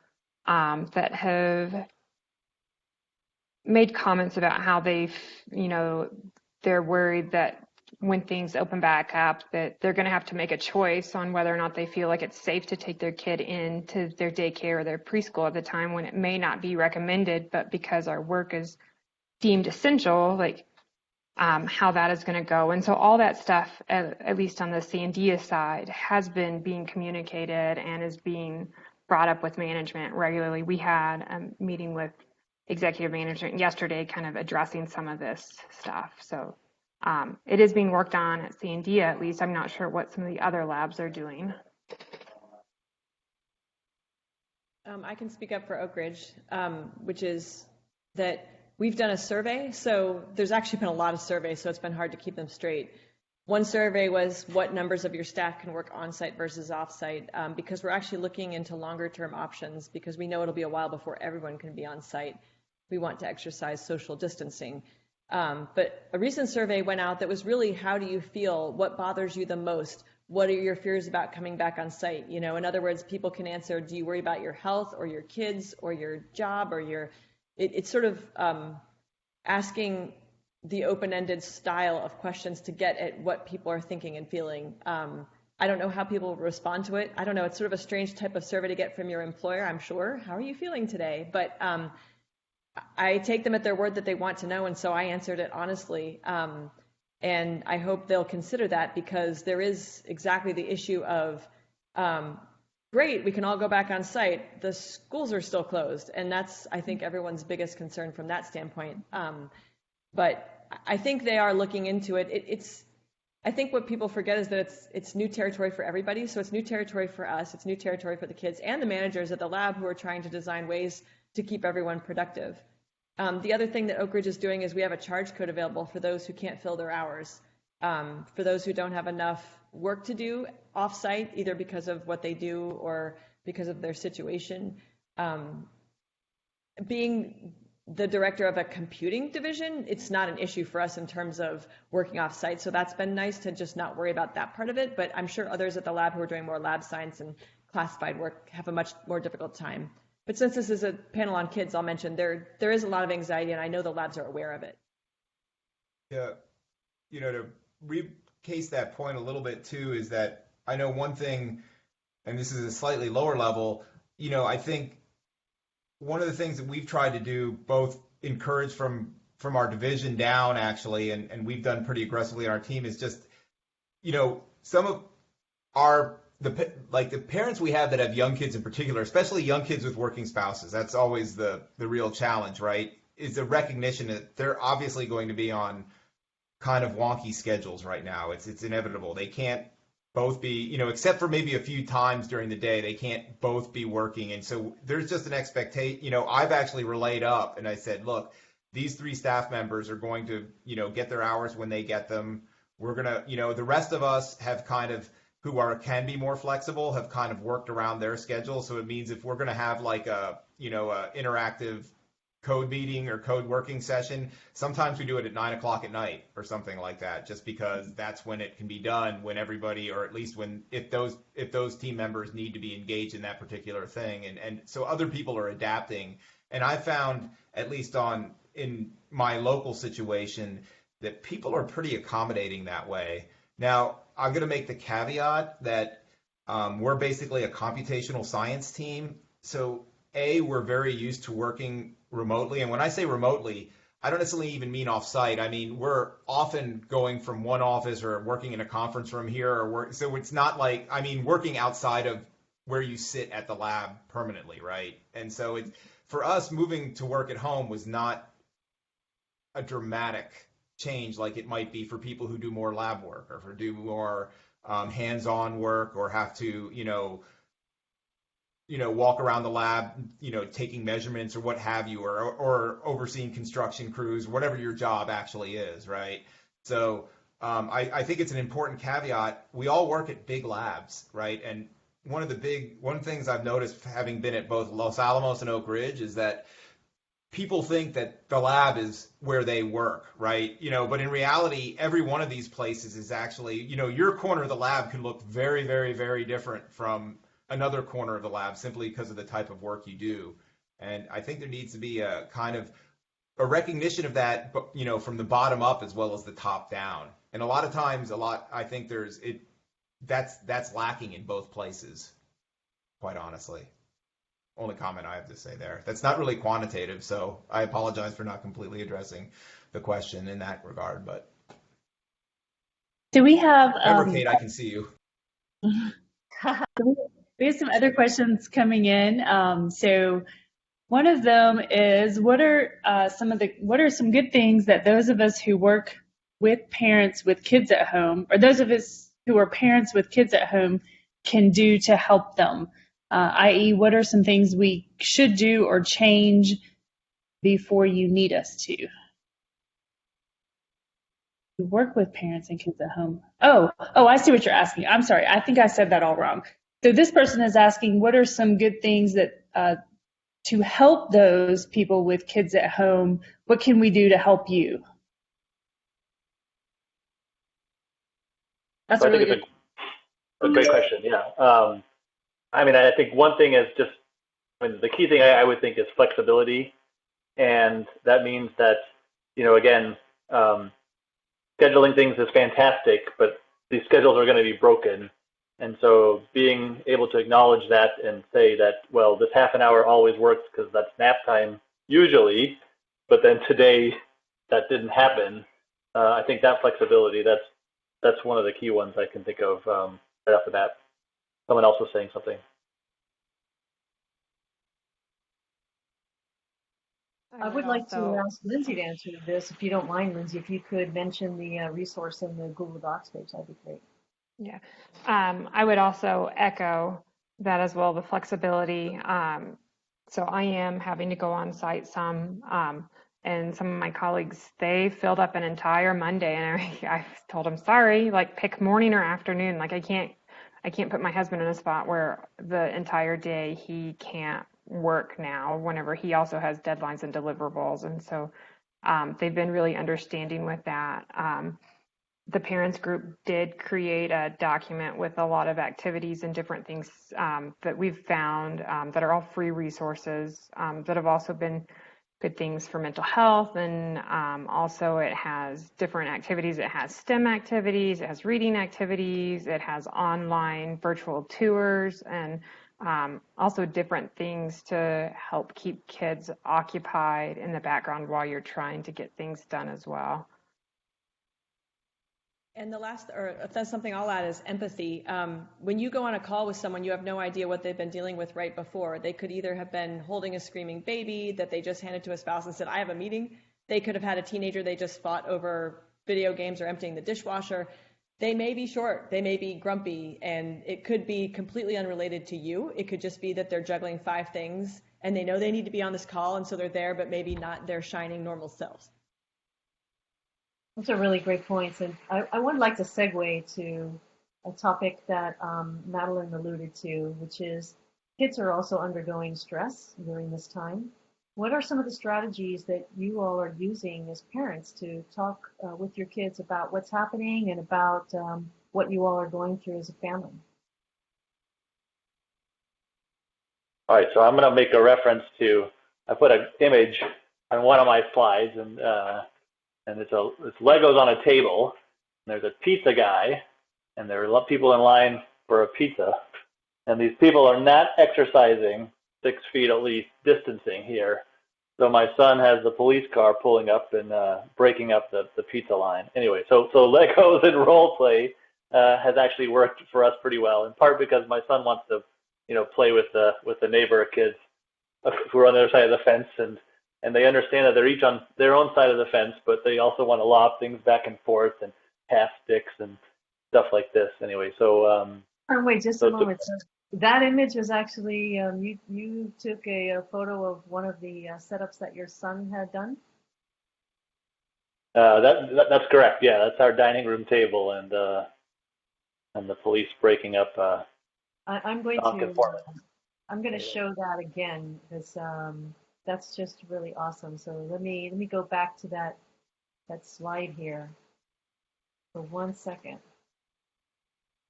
that have made comments about how they're worried that when things open back up, that they're going to have to make a choice on whether or not they feel like it's safe to take their kid into their daycare or their preschool at the time when it may not be recommended, but because our work is deemed essential, like how that is going to go. And so all that stuff, at least on the Sandia side, has been being communicated and is being brought up with management regularly. We had a meeting with executive management yesterday kind of addressing some of this stuff. So it is being worked on at Sandia, at least. I'm not sure what some of the other labs are doing. I can speak up for Oak Ridge, which is that we've done a survey. So there's actually been a lot of surveys, so it's been hard to keep them straight. One survey was what numbers of your staff can work on-site versus off-site, because we're actually looking into longer-term options because we know it'll be a while before everyone can be on-site. We want to exercise social distancing. But a recent survey went out that was really, how do you feel? What bothers you the most? What are your fears about coming back on site? You know, in other words, people can answer, do you worry about your health or your kids or your job or your, it's sort of asking the open-ended style of questions to get at what people are thinking and feeling. I don't know how people will respond to it. I don't know. It's sort of a strange type of survey to get from your employer, I'm sure. How are you feeling today? But I take them at their word that they want to know, and so I answered it honestly. And I hope they'll consider that, because there is exactly the issue of, great, we can all go back on site. The schools are still closed, and that's, I think, everyone's biggest concern from that standpoint. But I think they are looking into it. I think what people forget is that it's new territory for everybody. So it's new territory for us, it's new territory for the kids and the managers at the lab who are trying to design ways to keep everyone productive. The other thing that Oak Ridge is doing is we have a charge code available for those who can't fill their hours. For those who don't have enough work to do off-site, either because of what they do or because of their situation. Being the director of a computing division, it's not an issue for us in terms of working off-site. So that's been nice to just not worry about that part of it. But I'm sure others at the lab who are doing more lab science and classified work have a much more difficult time. But since this is a panel on kids, I'll mention there is a lot of anxiety, and I know the labs are aware of it. Yeah, to recase that point a little bit too, is that I know one thing, and this is a slightly lower level, I think one of the things that we've tried to do, both encourage from our division down actually, and we've done pretty aggressively on our team, is just, some of the parents we have that have young kids in particular, especially young kids with working spouses, that's always the real challenge, right? Is the recognition that they're obviously going to be on kind of wonky schedules right now. It's inevitable. They can't both be, except for maybe a few times during the day, they can't both be working. And so there's just an expectation, I've actually relayed up and I said, look, these 3 staff members are going to, get their hours when they get them. We're going to, the rest of us have kind of, can be more flexible, have kind of worked around their schedule. So it means if we're going to have like a interactive code meeting or code working session, sometimes we do it at 9 o'clock at night or something like that, just because that's when it can be done, when everybody, or at least if those team members need to be engaged in that particular thing. And so other people are adapting. And I found, at least in my local situation, that people are pretty accommodating that way. Now, I'm going to make the caveat that we're basically a computational science team. So, we're very used to working remotely. And when I say remotely, I don't necessarily even mean off-site. I mean, we're often going from one office or working in a conference room here. So it's not like, working outside of where you sit at the lab permanently, right? And so for us, moving to work at home was not a dramatic change like it might be for people who do more lab work or do more hands-on work or have to, walk around the lab, taking measurements or what have you, or overseeing construction crews, whatever your job actually is, right? So I think it's an important caveat. We all work at big labs, right? And one things I've noticed, having been at both Los Alamos and Oak Ridge, is that people think that the lab is where they work, right? But in reality, every one of these places is actually, your corner of the lab can look very, very, very different from another corner of the lab simply because of the type of work you do. And I think there needs to be a kind of a recognition of that, from the bottom up as well as the top down. And a lot of times, I think that's lacking in both places, quite honestly. Only comment I have to say there. That's not really quantitative, so I apologize for not completely addressing the question in that regard. But do we have? Kate, I can see you. We have some other questions coming in. So one of them is, what are some good things that those of us who work with parents with kids at home, or those of us who are parents with kids at home, can do to help them? I.e., what are some things we should do or change before you need us to? You work with parents and kids at home. Oh, I see what you're asking. I'm sorry. I think I said that all wrong. So this person is asking, what are some good things that to help those people with kids at home? What can we do to help you? That's a really a great question. Yeah. I think one thing is just, the key thing I would think is flexibility. And that means that, again, scheduling things is fantastic, but these schedules are going to be broken. And so being able to acknowledge that and say that, well, this half an hour always works because that's nap time usually, but then today that didn't happen. I think that flexibility, that's one of the key ones I can think of right off the bat. Someone else was saying something. I would like to ask Lindsey to answer this, if you don't mind, Lindsey, if you could mention the resource in the Google Docs page, that'd be great. Yeah, I would also echo that as well, the flexibility. So I am having to go on site some, and some of my colleagues, they filled up an entire Monday, and I told them, sorry, like pick morning or afternoon. Like I can't put my husband in a spot where the entire day he can't work now, whenever he also has deadlines and deliverables. And so they've been really understanding with that. The parents group did create a document with a lot of activities and different things that we've found that are all free resources that have also been good things for mental health. And also it has different activities. It has STEM activities, it has reading activities, it has online virtual tours, and also different things to help keep kids occupied in the background while you're trying to get things done as well. And the last, or if that's something I'll add, is empathy. When you go on a call with someone, you have no idea what they've been dealing with right before. They could either have been holding a screaming baby that they just handed to a spouse and said, I have a meeting. They could have had a teenager they just fought over video games or emptying the dishwasher. They may be short, they may be grumpy, and it could be completely unrelated to you. It could just be that they're juggling 5 things and they know they need to be on this call, and so they're there, but maybe not their shining normal selves. Those are really great points. And I would like to segue to a topic that Madeline alluded to, which is kids are also undergoing stress during this time. What are some of the strategies that you all are using as parents to talk with your kids about what's happening and about what you all are going through as a family? All right, so I'm going to make a reference to, I put an image on one of my slides, and it's Legos on a table, and there's a pizza guy, and there are people in line for a pizza, and these people are not exercising 6 feet at least distancing here. So my son has the police car pulling up and breaking up the pizza line. Anyway, so Legos and role play has actually worked for us pretty well, in part because my son wants to, play with the neighbor kids who are on the other side of the fence, and they understand that they're each on their own side of the fence, but they also want to lob things back and forth and pass sticks and stuff like this. Anyway, so wait just a moment. That image is actually you took a photo of one of the setups that your son had done. That's correct. Yeah, that's our dining room table, and the police breaking up. I'm going to show that again because that's just really awesome. So let me go back to that slide here for 1 second.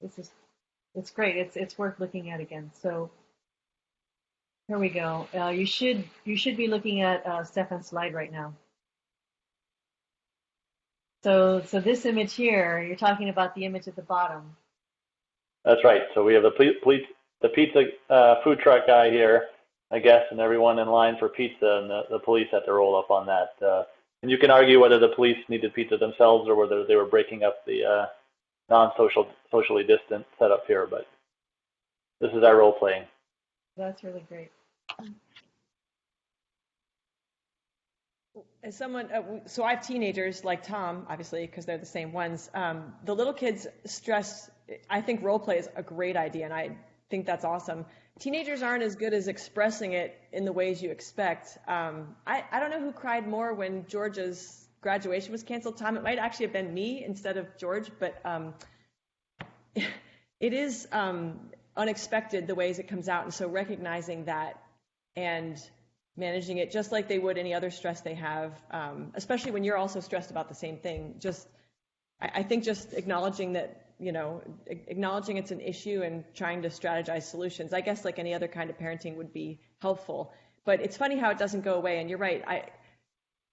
It's great. It's worth looking at again. So here we go. You should be looking at Stefan's slide right now. So this image here, you're talking about the image at the bottom. That's right. So we have the pizza food truck guy here, I guess, and everyone in line for pizza, and the police had to roll up on that. And you can argue whether the police needed pizza themselves or whether they were breaking up the socially distant setup here, but this is our role playing. That's really great. As someone, so I have teenagers like Tom, obviously, because they're the same ones. The little kids stress, I think role play is a great idea, and I think that's awesome. Teenagers aren't as good as expressing it in the ways you expect. I don't know who cried more when George's graduation was canceled. Tom, it might actually have been me instead of George, but it is unexpected the ways it comes out, and so recognizing that and managing it just like they would any other stress they have, especially when you're also stressed about the same thing. I think just acknowledging that, acknowledging it's an issue and trying to strategize solutions, I guess like any other kind of parenting would be helpful. But it's funny how it doesn't go away, and you're right.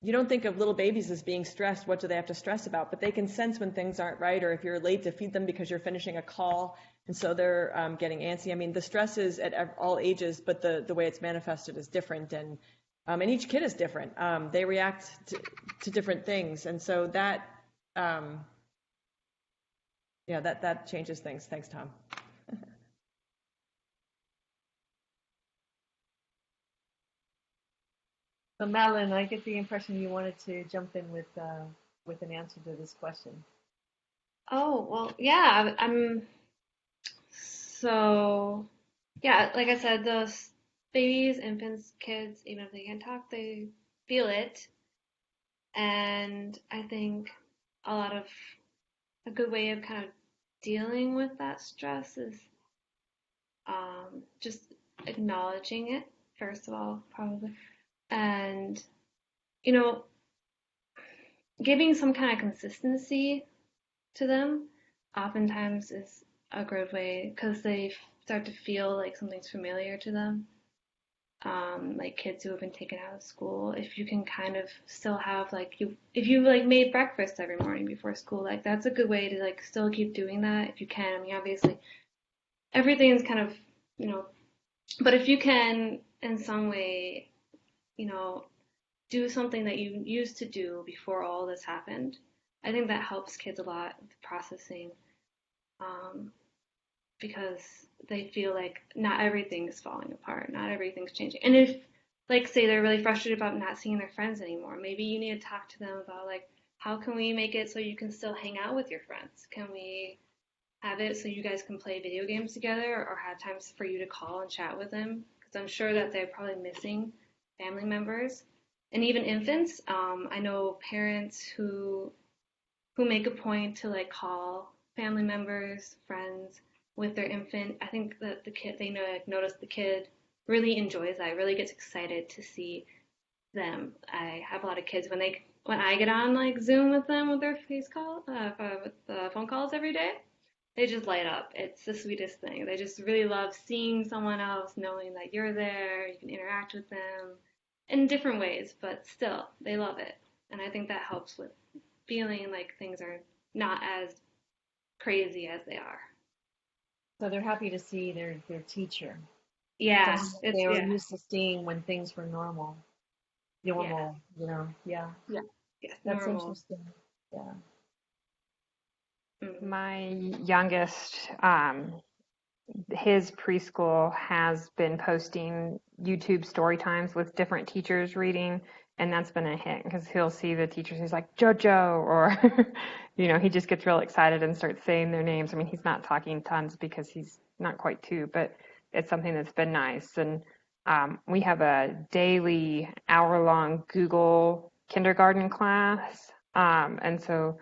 You don't think of little babies as being stressed. What do they have to stress about? But they can sense when things aren't right, or if you're late to feed them because you're finishing a call, and so they're getting antsy. I mean, the stress is at all ages, but the way it's manifested is different. And And each kid is different. They react to different things. And so that, yeah, that changes things. Thanks, Tom. So Madeline, I get the impression you wanted to jump in with an answer to this question. Oh, well, yeah, so, yeah, like I said, those babies, infants, kids, even if they can't talk, they feel it. And I think a good way of kind of dealing with that stress is just acknowledging it, first of all, probably. And, you know, giving some kind of consistency to them oftentimes is a good way because they start to feel like something's familiar to them. Like kids who have been taken out of school, if you can kind of still have if you like made breakfast every morning before school, like that's a good way to like still keep doing that if you can. I mean, obviously everything is kind of, you know, but if you can in some way, you know, do something that you used to do before all this happened, I think that helps kids a lot with processing, because they feel like not everything is falling apart, not everything's changing. And if, like, say they're really frustrated about not seeing their friends anymore, maybe you need to talk to them about, like, how can we make it so you can still hang out with your friends? Can we have it so you guys can play video games together or have times for you to call and chat with them? Because I'm sure that they're probably missing family members. And even infants, I know parents who make a point to like call family members, friends with their infant. I think that the kid, they know, like, notice the kid really enjoys that, really gets excited to see them. I have a lot of kids when I get on like Zoom with them with their with the phone calls every day, they just light up. It's the sweetest thing. They just really love seeing someone else, knowing that you're there, you can interact with them in different ways, but still, they love it. And I think that helps with feeling like things are not as crazy as they are. So they're happy to see their teacher. Yeah, Something that it's they were yeah, used to seeing when things were normal. yeah, You know, yeah. yeah, yeah, That's normal. interesting. Yeah. Mm. My youngest, his preschool has been posting YouTube story times with different teachers reading, and that's been a hit because he'll see the teachers, he's like, Jojo, or, you know, he just gets real excited and starts saying their names. I mean, he's not talking tons because he's not quite two, but it's something that's been nice. And we have a daily hour-long Google kindergarten class, and so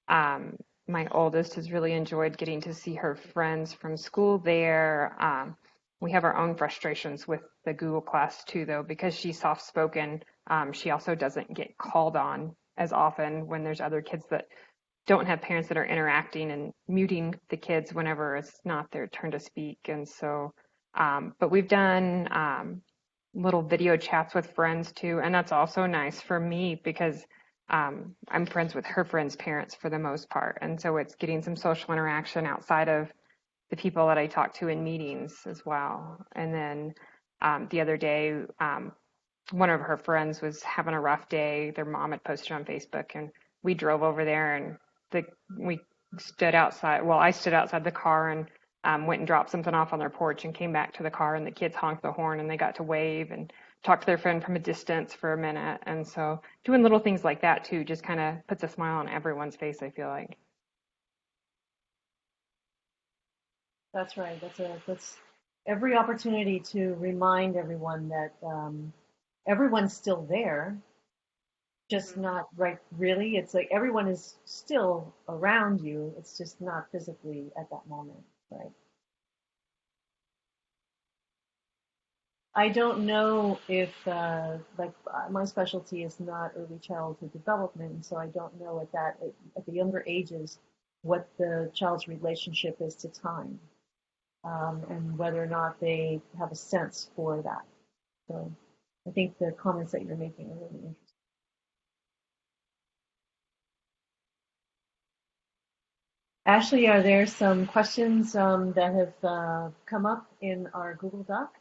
my oldest has really enjoyed getting to see her friends from school there. We have our own frustrations with the Google class too, though, because she's soft-spoken. She also doesn't get called on as often when there's other kids that don't have parents that are interacting and muting the kids whenever it's not their turn to speak. And so, but we've done little video chats with friends too, and that's also nice for me because I'm friends with her friends' parents for the most part. And so it's getting some social interaction outside of the people that I talk to in meetings as well. And then the other day, one of her friends was having a rough day. Their mom had posted on Facebook, and we drove over there and we stood outside. Well, I stood outside the car and went and dropped something off on their porch and came back to the car, and the kids honked the horn and they got to wave and talk to their friend from a distance for a minute. And so doing little things like that too just kind of puts a smile on everyone's face, I feel like. That's right. That's every opportunity to remind everyone that everyone's still there, just not right. Really, it's like everyone is still around you. It's just not physically at that moment, right? I don't know if my specialty is not early childhood development, and so I don't know at the younger ages what the child's relationship is to time. And whether or not they have a sense for that. So I think the comments that you're making are really interesting. Ashley, are there some questions that have come up in our Google Doc?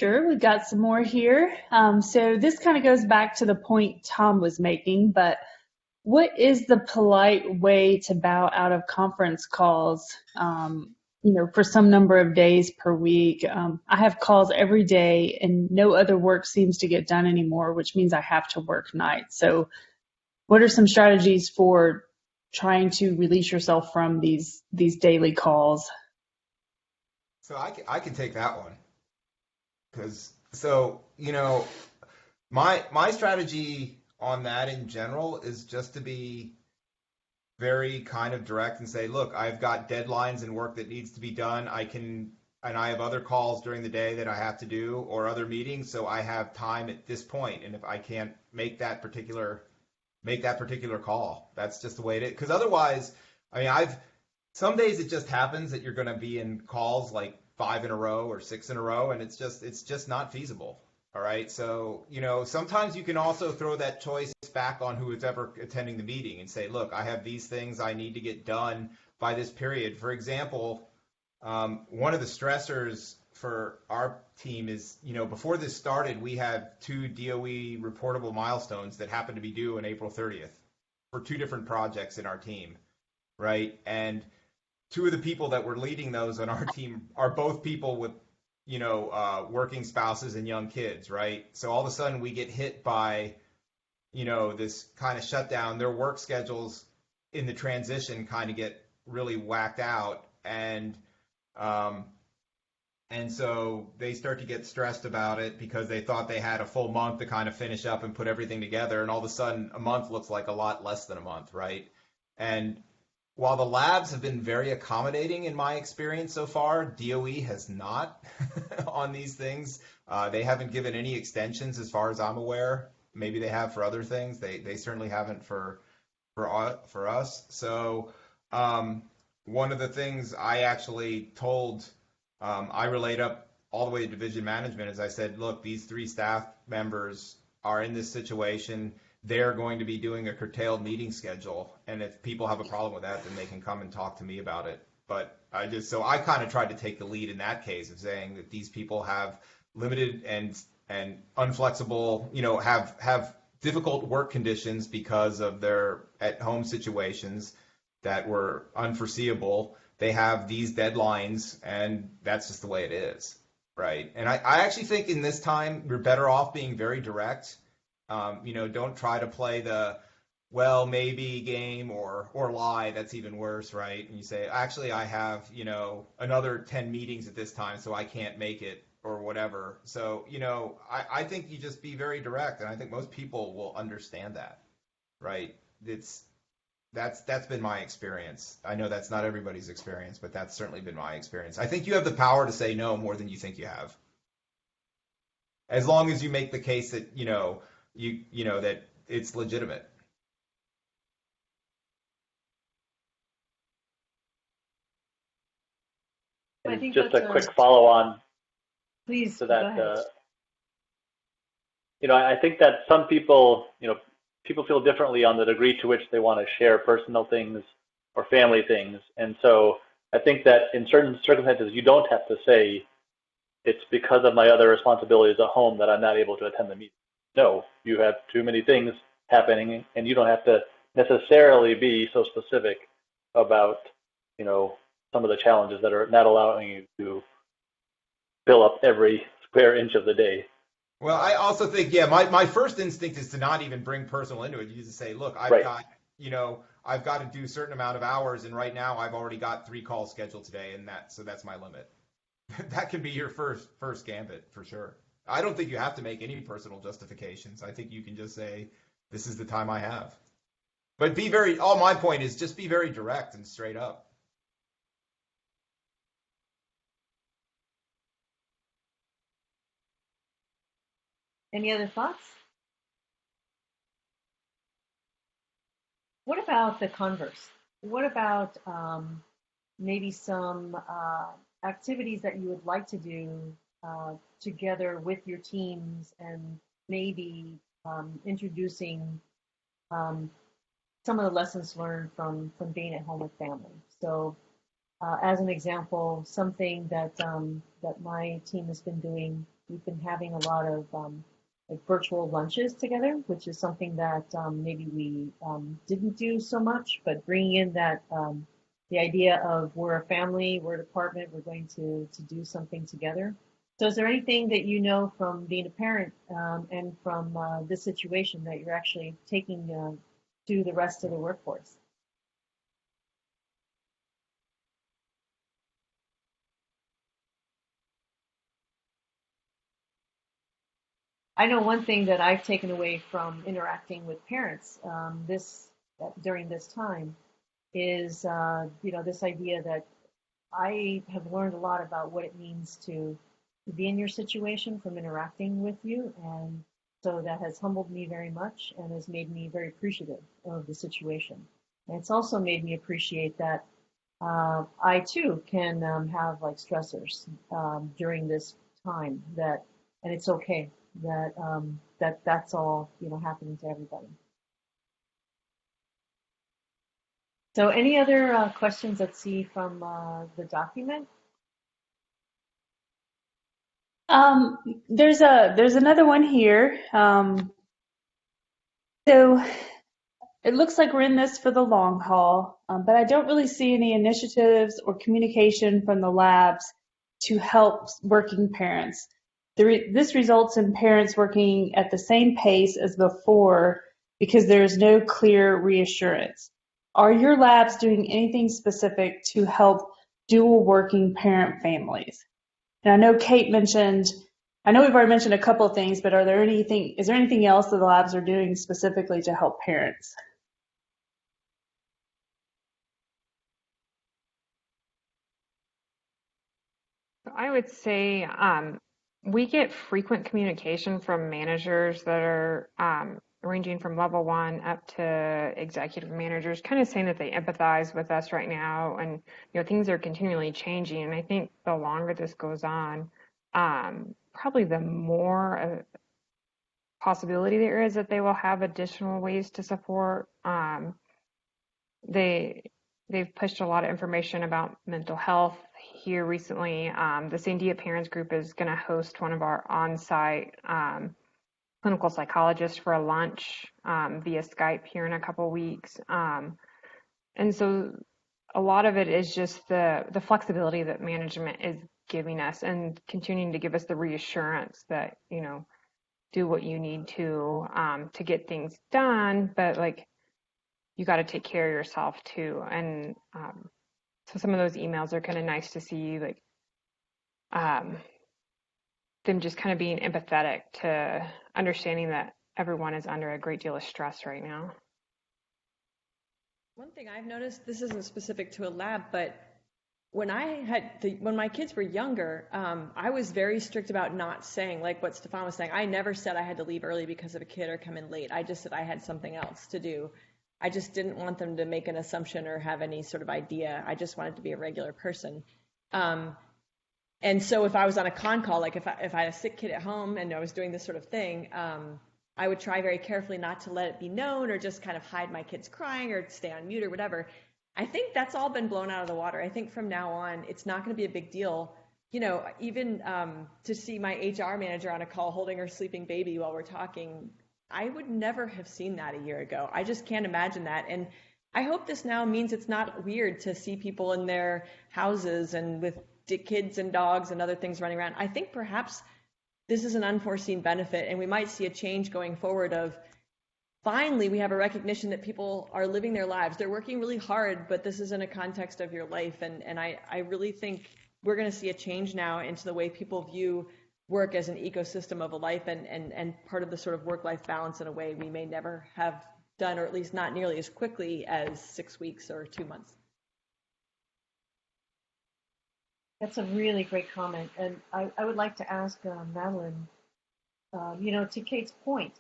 Sure, we've got some more here. So this kind of goes back to the point Tom was making, but what is the polite way to bow out of conference calls, for some number of days per week? I have calls every day and no other work seems to get done anymore, which means I have to work nights. So what are some strategies for trying to release yourself from these daily calls? So I can take that one because my strategy on that in general is just to be very kind of direct and say, look, I've got deadlines and work that needs to be done. And I have other calls during the day that I have to do or other meetings, so I have time at this point. And if I can't make that particular call, that's just the way it is. Because otherwise, some days it just happens that you're going to be in calls like 5 in a row or 6 in a row, and it's just not feasible. All right. So, sometimes you can also throw that choice back on who is ever attending the meeting and say, look, I have these things I need to get done by this period. For example, one of the stressors for our team is, before this started, we had 2 DOE reportable milestones that happened to be due on April 30th for 2 different projects in our team. Right. And 2 of the people that were leading those on our team are both people with working spouses and young kids, right? So all of a sudden we get hit by, this kind of shutdown. Their work schedules in the transition kind of get really whacked out, and so they start to get stressed about it because they thought they had a full month to kind of finish up and put everything together, and all of a sudden a month looks like a lot less than a month, right? And while the labs have been very accommodating in my experience so far, DOE has not on these things. They haven't given any extensions as far as I'm aware. Maybe they have for other things. They certainly haven't for us. So one of the things I actually told, I relayed up all the way to division management is I said, look, these 3 staff members are in this situation. They're going to be doing a curtailed meeting schedule, and if people have a problem with that, then they can come and talk to me about it. But I kind of tried to take the lead in that case of saying that these people have limited and unflexible, have difficult work conditions because of their at-home situations that were unforeseeable. They have these deadlines, and that's just the way it is, right? And I actually think in this time we're better off being very direct. Don't try to play the well maybe game or lie. That's even worse, right? And you say, actually, I have another 10 meetings at this time, so I can't make it or whatever. So I think you just be very direct, and I think most people will understand that, right? That's been my experience. I know that's not everybody's experience, but that's certainly been my experience. I think you have the power to say no more than you think you have, as long as you make the case that that it's legitimate. I think just that's a quick follow-on please, to go that. ahead. I think that some people, people feel differently on the degree to which they want to share personal things or family things. And so I think that in certain circumstances, you don't have to say, it's because of my other responsibilities at home that I'm not able to attend the meeting. No, you have too many things happening, and you don't have to necessarily be so specific about, some of the challenges that are not allowing you to fill up every square inch of the day. Well, I also think, my first instinct is to not even bring personal into it. You just say, look, I've got to do a certain amount of hours, and right now I've already got 3 calls scheduled today, and that's my limit. That can be your first gambit for sure. I don't think you have to make any personal justifications. I think you can just say, this is the time I have. But my point is just be very direct and straight up. Any other thoughts? What about the converse? What about maybe some activities that you would like to do together with your teams, and maybe introducing some of the lessons learned from being at home with family? So as an example, something that my team has been doing we've been having a lot of like virtual lunches together, which is something that maybe we didn't do so much, but bringing in that the idea of we're a family, we're a department, we're going to do something together. So is there anything that you know from being a parent and from this situation that you're actually taking to the rest of the workforce? I know one thing that I've taken away from interacting with parents during this time is this idea that I have learned a lot about what it means to be in your situation from interacting with you, and so that has humbled me very much and has made me very appreciative of the situation. And it's also made me appreciate that I too can have like stressors during this time and it's okay that's all happening to everybody. So any other questions, let's see, from the document? There's another one here. So it looks like we're in this for the long haul, but I don't really see any initiatives or communication from the labs to help working parents. This results in parents working at the same pace as before because there is no clear reassurance. Are your labs doing anything specific to help dual working parent families? And I know Kate mentioned, I know we've already mentioned a couple of things, but is there anything else that the labs are doing specifically to help parents? I would say we get frequent communication from managers that are ranging from level 1 up to executive managers, kind of saying that they empathize with us right now, and things are continually changing. And I think the longer this goes on, probably the more possibility there is that they will have additional ways to support. They've pushed a lot of information about mental health here recently. The Sandia Parents Group is going to host one of our on-site clinical psychologists for a lunch via Skype here in a couple weeks. And so a lot of it is just the flexibility that management is giving us and continuing to give us the reassurance that, do what you need to get things done, but like you got to take care of yourself too. And so some of those emails are kind of nice to see, like them just kind of being empathetic to understanding that everyone is under a great deal of stress right now. One thing I've noticed, this isn't specific to a lab, but when my kids were younger, I was very strict about not saying, like what Stefan was saying. I never said I had to leave early because of a kid or come in late. I just said I had something else to do. I just didn't want them to make an assumption or have any sort of idea. I just wanted to be a regular person. And so if I was on a con call, like if I had a sick kid at home and I was doing this sort of thing, I would try very carefully not to let it be known or just kind of hide my kids crying or stay on mute or whatever. I think that's all been blown out of the water. I think from now on, it's not going to be a big deal. Even to see my HR manager on a call holding her sleeping baby while we're talking, I would never have seen that a year ago. I just can't imagine that. And I hope this now means it's not weird to see people in their houses and with kids and dogs and other things running around. I think perhaps this is an unforeseen benefit, and we might see a change going forward of finally we have a recognition that people are living their lives. They're working really hard, but this is in a context of your life. And I really think we're going to see a change now into the way people view work as an ecosystem of a life and part of the sort of work-life balance in a way we may never have done, or at least not nearly as quickly as 6 weeks or 2 months. That's a really great comment. And I would like to ask Madeline, to Kate's point,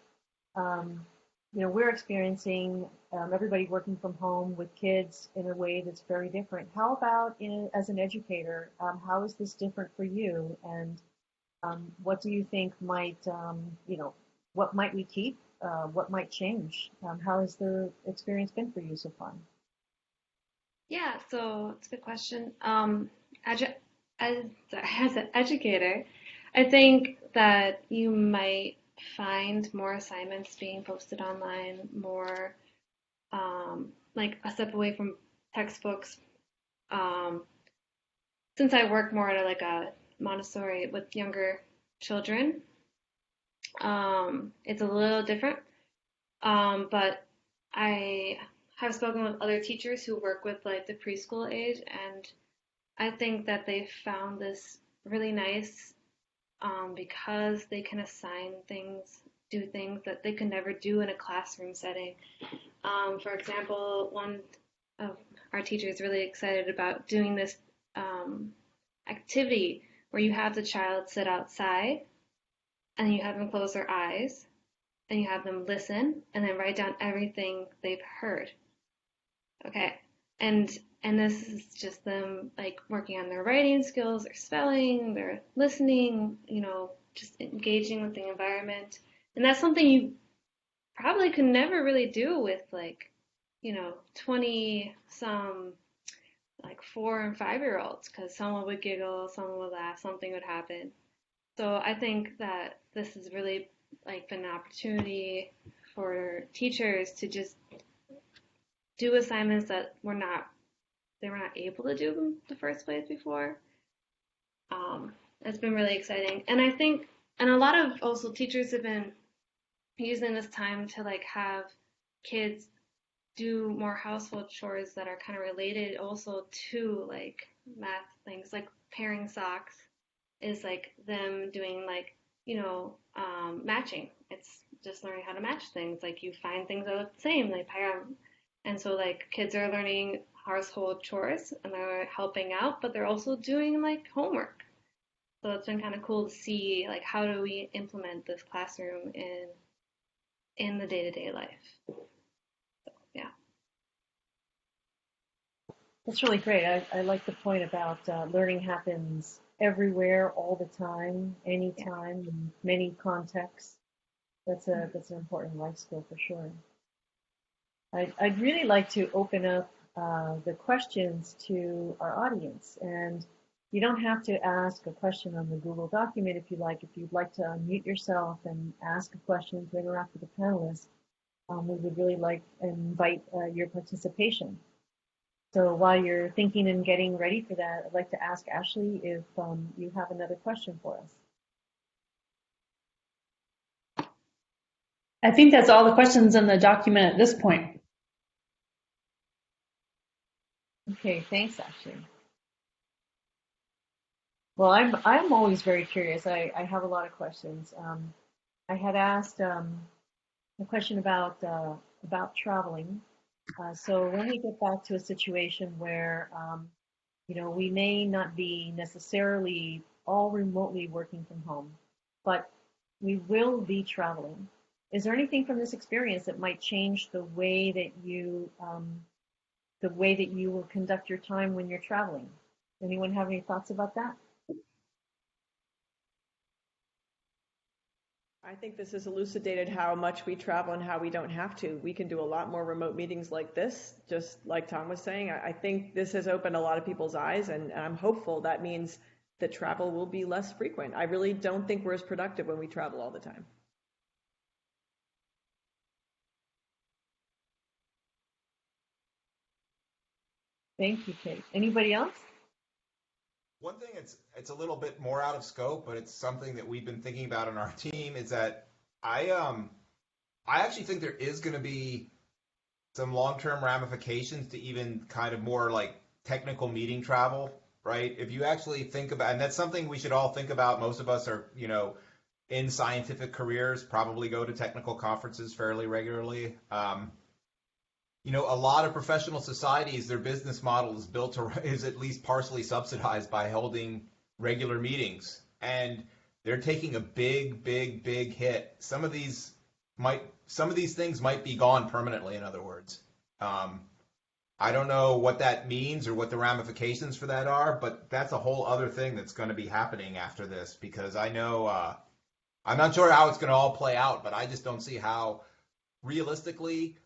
we're experiencing everybody working from home with kids in a way that's very different. How about as an educator, how is this different for you? And what do you think might, what might we keep? What might change? How has the experience been for you so far? Yeah, so it's a good question. As an educator, I think that you might find more assignments being posted online, more like a step away from textbooks. Since I work more at like a Montessori with younger children, it's a little different. But I have spoken with other teachers who work with like the preschool age, and I think that they found this really nice because they can assign things, do things that they could never do in a classroom setting. For example, one of our teachers is really excited about doing this activity where you have the child sit outside and you have them close their eyes and you have them listen and then write down everything they've heard. Okay. And this is just them like working on their writing skills, their spelling, their listening, just engaging with the environment. And that's something you probably could never really do with 20 some like 4 and 5-year-olds, because someone would giggle, someone would laugh, something would happen. So I think that this has really like been an opportunity for teachers to just do assignments that they were not able to do in the first place before. It's been really exciting. And I think, and a lot of also teachers have been using this time to like have kids do more household chores that are kind of related also to like math things, like pairing socks is like them doing like, matching. It's just learning how to match things. Like you find things that look the same, like pair them. And so like kids are learning household chores and they're helping out, but they're also doing like homework. So it's been kind of cool to see like how do we implement this classroom in the day-to-day life. So, yeah. That's really great. I like the point about learning happens everywhere, all the time, anytime, in many contexts. That's an important life skill for sure. I'd really like to open up the questions to our audience, and you don't have to ask a question on the Google document if you like. If you'd like to unmute yourself and ask a question to interact with the panelists, we would really like to invite your participation. So while you're thinking and getting ready for that, I'd like to ask Ashley if you have another question for us. I think that's all the questions in the document at this point. Okay, thanks, Ashley. Well, I'm always very curious. I have a lot of questions. I had asked a question about traveling. So when we get back to a situation where we may not be necessarily all remotely working from home, but we will be traveling. Is there anything from this experience that might change the way that you will conduct your time when you're traveling? Anyone have any thoughts about that? I think this has elucidated how much we travel and how we don't have to. We can do a lot more remote meetings like this, just like Tom was saying. I think this has opened a lot of people's eyes, and I'm hopeful that means that travel will be less frequent. I really don't think we're as productive when we travel all the time. Thank you, Kate. Anybody else? One thing it's a little bit more out of scope, but it's something that we've been thinking about in our team is that I actually think there is going to be some long-term ramifications to even kind of more like technical meeting travel, right? If you actually think about, and that's something we should all think about. Most of us are, in scientific careers, probably go to technical conferences fairly regularly. A lot of professional societies, their business model is at least partially subsidized by holding regular meetings, and they're taking a big hit. Some of these things might be gone permanently. In other words, I don't know what that means or what the ramifications for that are, but that's a whole other thing that's going to be happening after this, because I know I'm not sure how it's going to all play out, but I just don't see how realistically.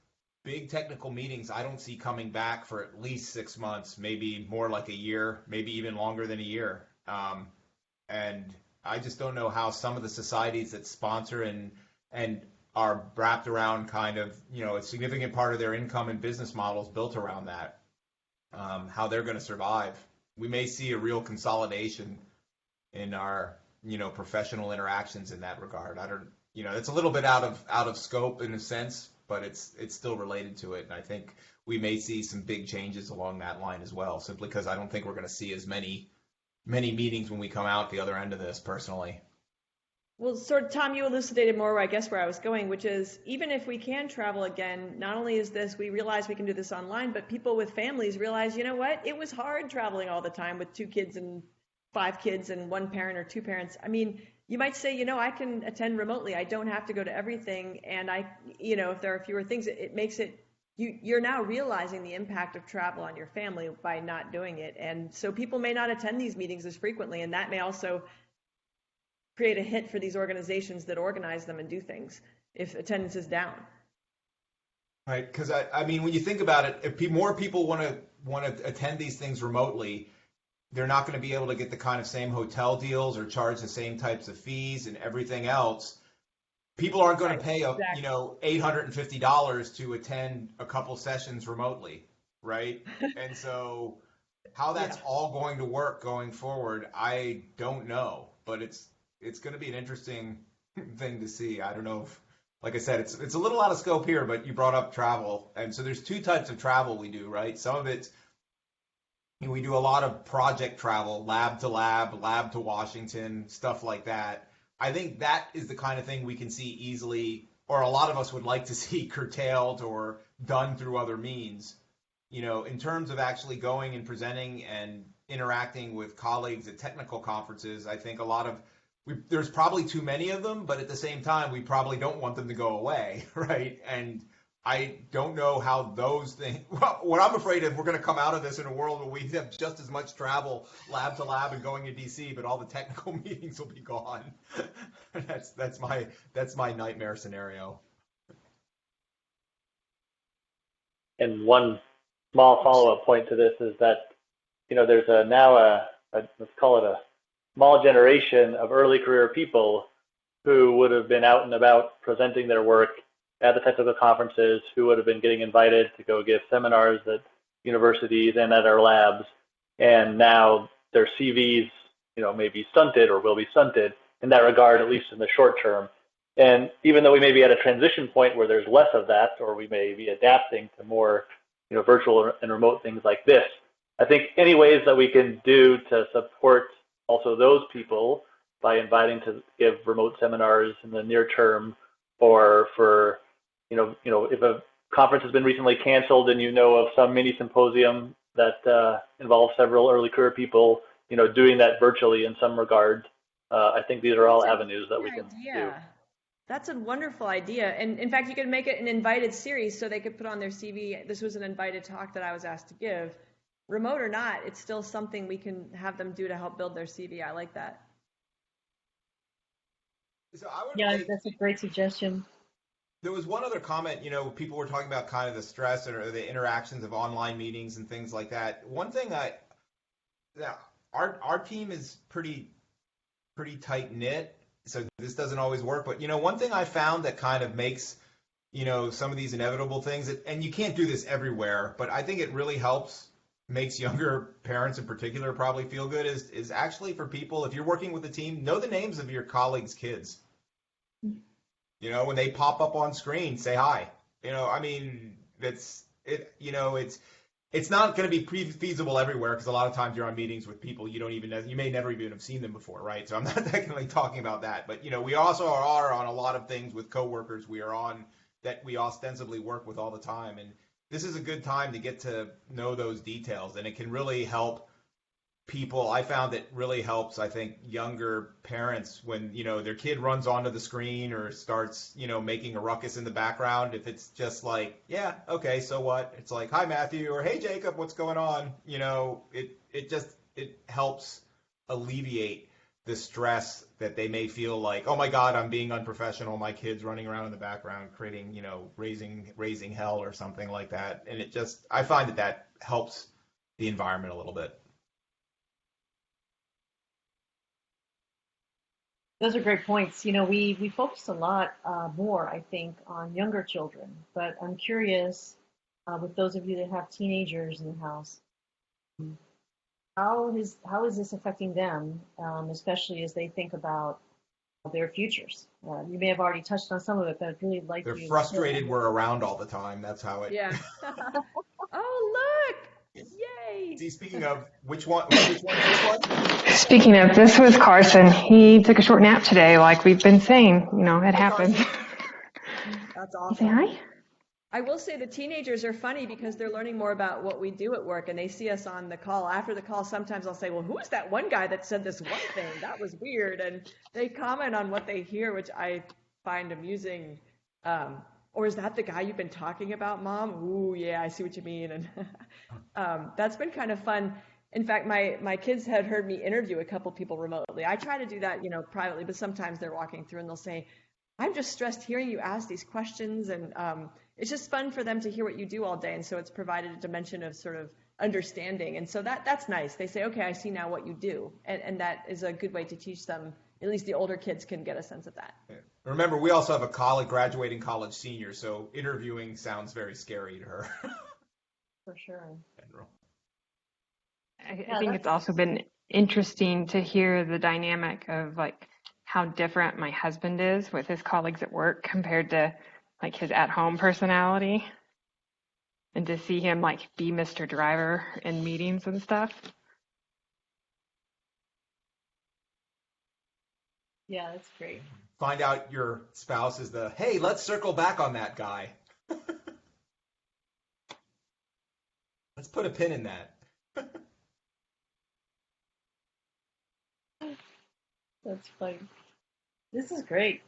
Big technical meetings I don't see coming back for at least 6 months, maybe more like a year, maybe even longer than a year. And I just don't know how some of the societies that sponsor and are wrapped around kind of, a significant part of their income and business models built around that, how they're going to survive. We may see a real consolidation in our, professional interactions in that regard. I don't, it's a little bit out of scope in a sense, but it's still related to it. And I think we may see some big changes along that line as well, simply because I don't think we're going to see as many meetings when we come out the other end of this, personally. Well, sort of, Tom, you elucidated more, I guess, where I was going, which is even if we can travel again, not only is this, we realize we can do this online, but people with families realize, you know what, it was hard traveling all the time with 2 kids and 5 kids and 1 parent or 2 parents. I mean, you might say, I can attend remotely. I don't have to go to everything. And if there are fewer things, it makes it, you're now realizing the impact of travel on your family by not doing it. And so people may not attend these meetings as frequently, and that may also create a hit for these organizations that organize them and do things if attendance is down. Right, because I mean, when you think about it, if more people want to attend these things remotely, they're not going to be able to get the kind of same hotel deals or charge the same types of fees and everything else. People aren't going to pay $850 to attend a couple sessions remotely, right? And so how that's all going to work going forward, I don't know, but it's going to be an interesting thing to see. I don't know if, like I said, it's a little out of scope here, but you brought up travel. And so there's 2 types of travel we do, right? Some of it's, we do a lot of project travel, lab to lab, lab to Washington, stuff like that. I think that is the kind of thing we can see easily, or a lot of us would like to see curtailed or done through other means. In terms of actually going and presenting and interacting with colleagues at technical conferences, I think there's probably too many of them, but at the same time, we probably don't want them to go away, right? And I don't know how those things, what I'm afraid of, we're going to come out of this in a world where we have just as much travel lab to lab and going to DC, but all the technical meetings will be gone. That's my nightmare scenario. And one small follow-up point to this is that, there's now let's call it a small generation of early career people who would have been out and about presenting their work at the technical conferences, who would have been getting invited to go give seminars at universities and at our labs. And now their CVs, may be stunted or will be stunted in that regard, at least in the short term. And even though we may be at a transition point where there's less of that, or we may be adapting to more, virtual and remote things like this, I think any ways that we can do to support also those people by inviting to give remote seminars in the near term, or for, if a conference has been recently canceled and of some mini symposium that involves several early career people, doing that virtually in some regard. I think these are all avenues that we can do. That's a wonderful idea. And in fact, you could make it an invited series so they could put on their CV, this was an invited talk that I was asked to give. Remote or not, it's still something we can have them do to help build their CV. I like that. So that's a great suggestion. There was one other comment, people were talking about kind of the stress or the interactions of online meetings and things like that. One thing our team is pretty tight knit, so this doesn't always work. But, one thing I found that kind of makes, some of these inevitable things, and you can't do this everywhere, but I think it really makes younger parents in particular probably feel good is actually for people, if you're working with a team, know the names of your colleagues' kids. When they pop up on screen, say hi. That's it. It's not going to be feasible everywhere, because a lot of times you're on meetings with people you may never even have seen them before, right? So I'm not technically talking about that, but we also are on a lot of things with coworkers we are on that we ostensibly work with all the time, and this is a good time to get to know those details, and it can really help people. I found it really helps, I think, younger parents when, their kid runs onto the screen or starts, making a ruckus in the background. If it's just like, yeah, okay, so what? It's like, hi, Matthew, or hey, Jacob, what's going on? It helps alleviate the stress that they may feel like, oh my God, I'm being unprofessional. My kid's running around in the background creating, raising hell or something like that. And I find that helps the environment a little bit. Those are great points. We focus a lot more, I think, on younger children, but I'm curious, with those of you that have teenagers in the house, how is this affecting them, especially as they think about their futures? You may have already touched on some of it, but I'd really like They're you to share frustrated that. we're around all the time. That's how it. Yeah. Oh, look! Yay! See, speaking of which one is this one? Speaking of, this was Carson. He took a short nap today, like we've been saying. It Hi, happens. Carson. That's You say awesome. hi? I will say the teenagers are funny because they're learning more about what we do at work and they see us on the call. After the call, sometimes I'll say, well, who's that one guy that said this one thing? That was weird. And they comment on what they hear, which I find amusing. Or is that the guy you've been talking about, Mom? Ooh, yeah, I see what you mean. And that's been kind of fun. In fact, my kids had heard me interview a couple people remotely. I try to do that, privately, but sometimes they're walking through and they'll say, I'm just stressed hearing you ask these questions. And it's just fun for them to hear what you do all day. And so it's provided a dimension of sort of understanding. And so that's nice. They say, okay, I see now what you do. And that is a good way to teach them. At least the older kids can get a sense of that. Yeah. Remember, we also have a graduating college senior, so interviewing sounds very scary to her. For sure. I think it's also been interesting to hear the dynamic of like how different my husband is with his colleagues at work compared to like his at-home personality, and to see him like be Mr. Driver in meetings and stuff. Yeah, that's great. Find out your spouse is hey, let's circle back on that guy. Let's put a pin in that. That's funny. This is great.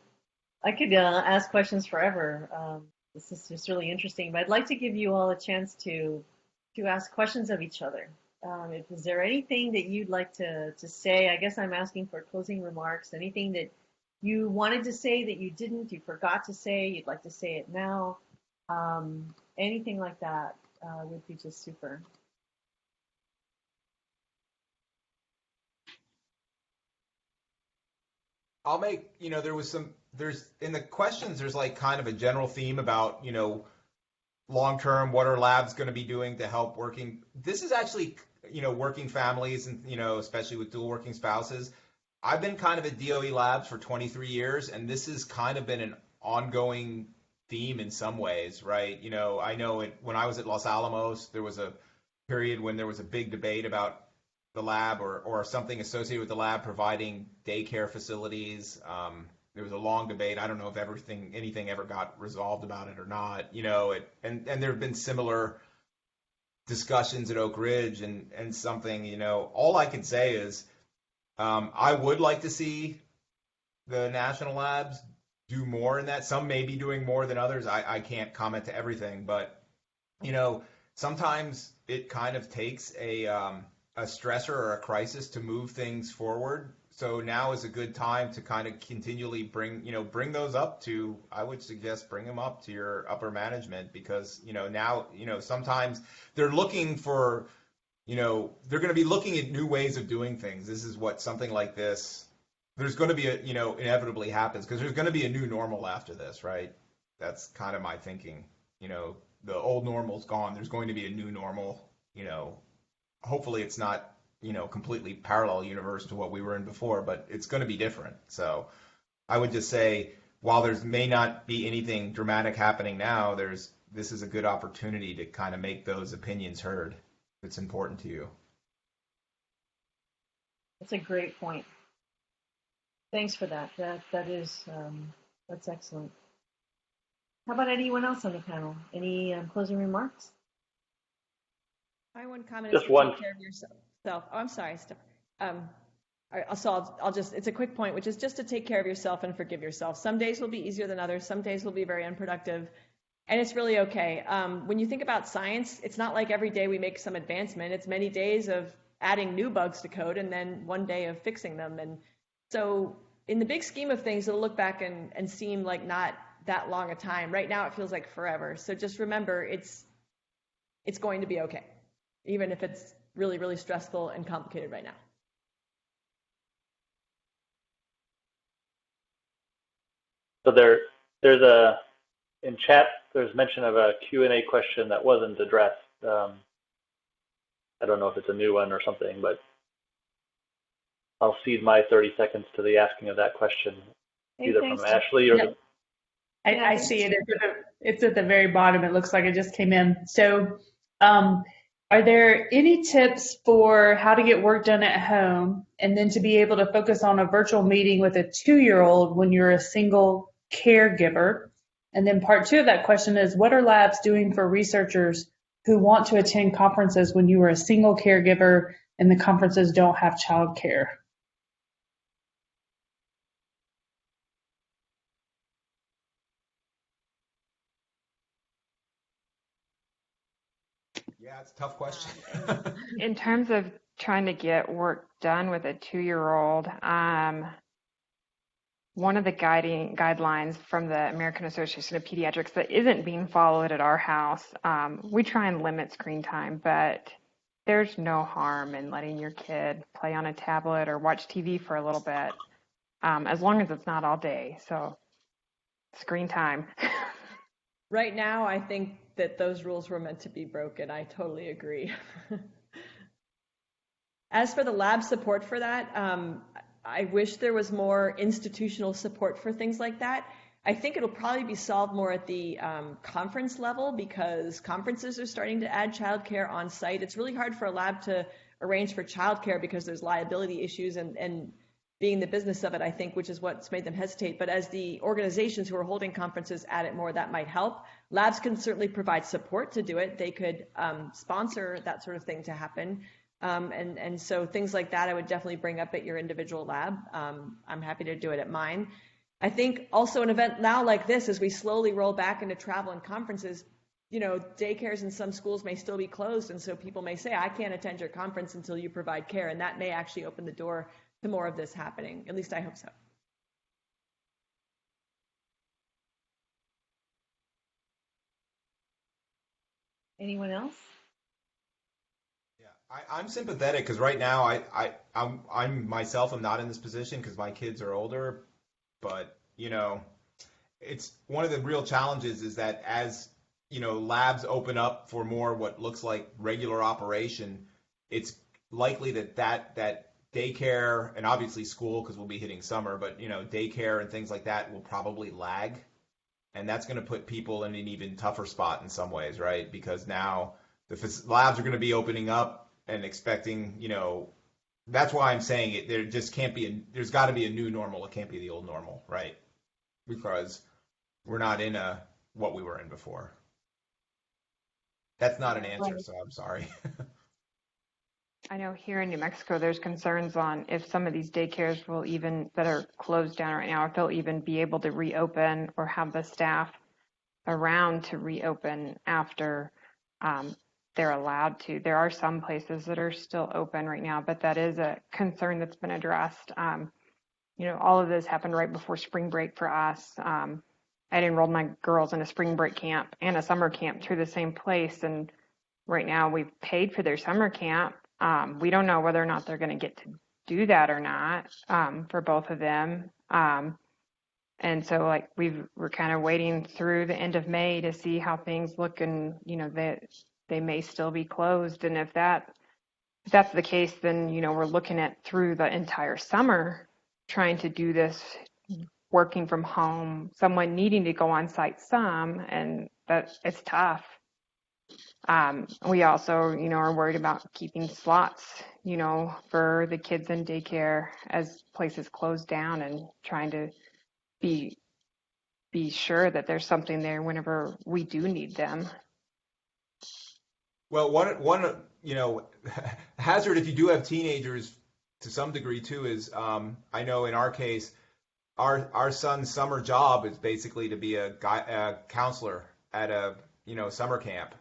I could ask questions forever. This is just really interesting, but I'd like to give you all a chance to ask questions of each other. Is there anything that you'd like to say? I guess I'm asking for closing remarks. Anything that you wanted to say that you didn't, you forgot to say, you'd like to say it now. Anything like that would be just super. I'll make, there's in the questions, there's like kind of a general theme about, long term, what are labs going to be doing to help working? This is actually, working families and, especially with dual working spouses. I've been kind of at DOE Labs for 23 years, and this has kind of been an ongoing theme in some ways, right? I know when I was at Los Alamos, there was a period when there was a big debate about the lab or something associated with the lab providing daycare facilities. There was a long debate. I don't know if anything ever got resolved about it or not. And there have been similar discussions at Oak Ridge and something. All I could say is I would like to see the national labs do more in that. Some may be doing more than others. I can't comment to everything, but sometimes it kind of takes a stressor or a crisis to move things forward. So now is a good time to kind of continually bring those up to, I would suggest bring them up to your upper management, because, now, sometimes they're looking for, they're going to be looking at new ways of doing things. This is what something like this, there's going to be inevitably happens, because there's going to be a new normal after this, right? That's kind of my thinking. The old normal's gone. There's going to be a new normal, hopefully it's not, completely parallel universe to what we were in before, but it's going to be different. So I would just say, while there may not be anything dramatic happening now, this is a good opportunity to kind of make those opinions heard. It's important to you. That's a great point. Thanks for that. That's excellent. How about anyone else on the panel? Any closing remarks? My one comment Just is to one. take care of yourself. Oh, I'm sorry, Stefan. I'll just, it's a quick point, which is just to take care of yourself and forgive yourself. Some days will be easier than others. Some days will be very unproductive. And it's really okay. When you think about science, it's not like every day we make some advancement. It's many days of adding new bugs to code and then one day of fixing them. And so in the big scheme of things, it'll look back and seem like not that long a time. Right now, it feels like forever. So just remember, it's going to be okay, even if it's really, really stressful and complicated right now. So in chat, there's mention of a Q&A question that wasn't addressed. I don't know if it's a new one or something, but I'll cede my 30 seconds to the asking of that question, either from Ashley or Yep. I see it. It's at the very bottom. It looks like it just came in. So are there any tips for how to get work done at home and then to be able to focus on a virtual meeting with a 2-year-old when you're a single caregiver? And then part 2 of that question is, what are labs doing for researchers who want to attend conferences when you are a single caregiver and the conferences don't have childcare? Yeah, it's a tough question. In terms of trying to get work done with a 2-year-old, one of the guidelines from the American Association of Pediatrics that isn't being followed at our house, we try and limit screen time, but there's no harm in letting your kid play on a tablet or watch TV for a little bit, as long as it's not all day. So screen time. Right now, I think that those rules were meant to be broken. I totally agree. As for the lab support for that, I wish there was more institutional support for things like that. I think it'll probably be solved more at the conference level, because conferences are starting to add childcare on site. It's really hard for a lab to arrange for childcare because there's liability issues and being the business of it, I think, which is what's made them hesitate. But as the organizations who are holding conferences add it more, that might help. Labs can certainly provide support to do it. They could sponsor that sort of thing to happen. And so things like that I would definitely bring up at your individual lab. I'm happy to do it at mine. I think also an event now like this, as we slowly roll back into travel and conferences, daycares in some schools may still be closed. And so people may say, I can't attend your conference until you provide care. And that may actually open the door to more of this happening. At least I hope so. Anyone else? Yeah, I'm sympathetic because right now I'm myself am not in this position because my kids are older, but it's one of the real challenges is that as labs open up for more what looks like regular operation, it's likely that daycare and obviously school, because we'll be hitting summer, but daycare and things like that will probably lag, and that's going to put people in an even tougher spot in some ways, right? Because now the labs are going to be opening up and expecting, that's why I'm saying it. There just can't be there's got to be a new normal. It can't be the old normal, right? Because we're not in what we were in before. That's not an answer, so I'm sorry. I know here in New Mexico, there's concerns on if some of these daycares that are closed down right now, if they'll even be able to reopen or have the staff around to reopen after they're allowed to. There are some places that are still open right now, but that is a concern that's been addressed. All of this happened right before spring break for us. I'd enrolled my girls in a spring break camp and a summer camp through the same place, and right now we've paid for their summer camp. We don't know whether or not they're going to get to do that or not for both of them. And so we're kind of waiting through the end of May to see how things look, and they may still be closed. And if that's the case, then we're looking at through the entire summer trying to do this working from home, someone needing to go on site some, and that it's tough. We also, are worried about keeping slots, for the kids in daycare as places close down, and trying to be sure that there's something there whenever we do need them. Well, one hazard if you do have teenagers to some degree too is I know in our case, our son's summer job is basically to be a counselor at a summer camp.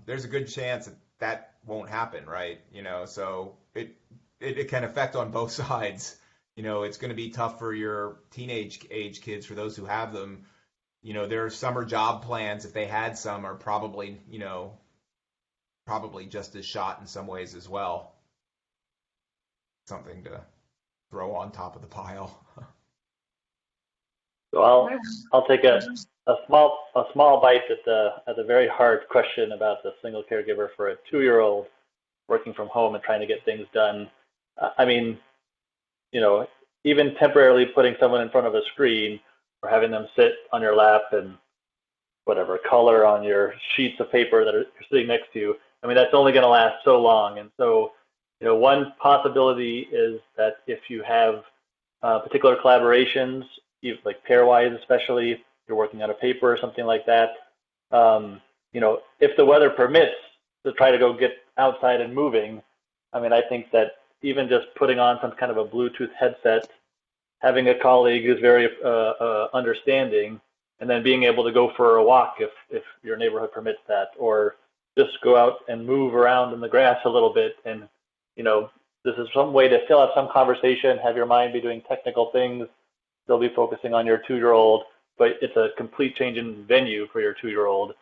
There's a good chance that won't happen, right? So it can affect on both sides. It's going to be tough for your teenage age kids, for those who have them. Their summer job plans, if they had some, are probably just as shot in some ways as well. Something to throw on top of the pile. So I'll take a small bite at the very hard question about the single caregiver for a 2-year-old working from home and trying to get things done. I mean, even temporarily putting someone in front of a screen or having them sit on your lap and whatever color on your sheets of paper that are sitting next to you. I mean, that's only going to last so long. And so, one possibility is that if you have particular collaborations, like pairwise especially, if you're working on a paper or something like that, if the weather permits to try to go get outside and moving, I mean, I think that even just putting on some kind of a Bluetooth headset, having a colleague who's very understanding, and then being able to go for a walk if your neighborhood permits that, or just go out and move around in the grass a little bit. And, this is some way to still have some conversation, have your mind be doing technical things, still be focusing on your 2-year-old, but it's a complete change in venue for your 2-year-old.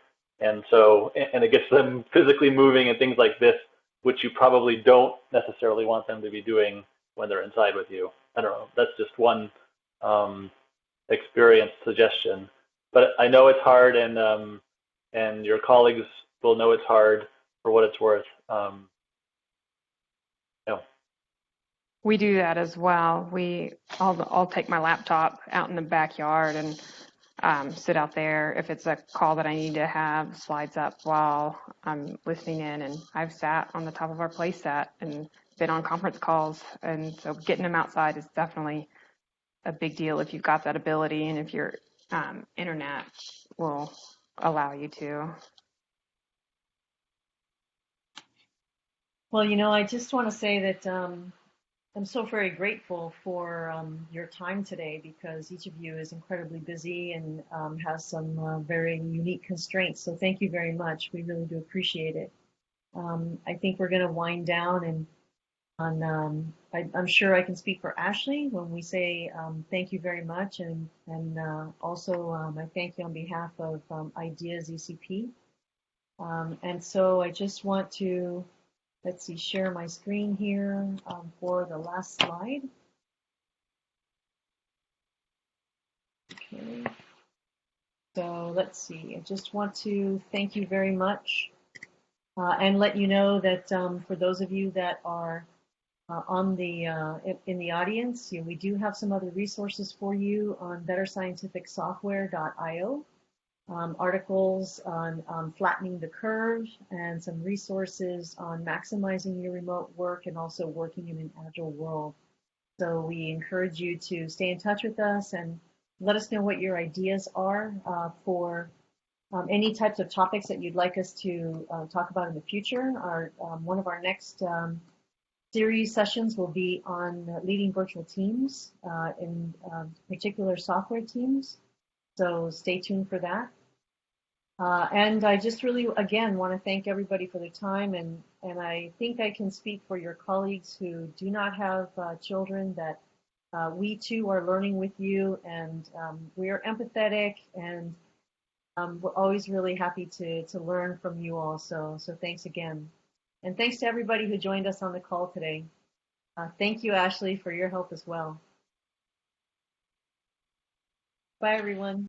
And so, and it gets them physically moving and things like this, which you probably don't necessarily want them to be doing when they're inside with you. I don't know. That's just one experience suggestion. But I know it's hard, and your colleagues will know it's hard for what it's worth. We do that as well. I'll take my laptop out in the backyard and sit out there. If it's a call that I need to have, slides up while I'm listening in. And I've sat on the top of our play set and been on conference calls. And so getting them outside is definitely a big deal if you've got that ability and if your internet will allow you to. Well, I just want to say that I'm so very grateful for your time today, because each of you is incredibly busy and has some very unique constraints. So thank you very much. We really do appreciate it. I think we're going to wind down, and I'm sure I can speak for Ashley when we say thank you very much, and also I thank you on behalf of IDEAS ECP. And so I just want to, let's see, share my screen here for the last slide. Okay. So let's see. I just want to thank you very much and let you know that for those of you that are on the in the audience, we do have some other resources for you on betterscientificsoftware.io. Articles on flattening the curve, and some resources on maximizing your remote work and also working in an agile world. So we encourage you to stay in touch with us and let us know what your ideas are for any types of topics that you'd like us to talk about in the future. One of our next series sessions will be on leading virtual teams, in particular software teams. So stay tuned for that. And I just really, again, want to thank everybody for their time. And I think I can speak for your colleagues who do not have children that we too are learning with you, and we are empathetic, and we're always really happy to learn from you all. So thanks again. And thanks to everybody who joined us on the call today. Thank you, Ashley, for your help as well. Bye, everyone.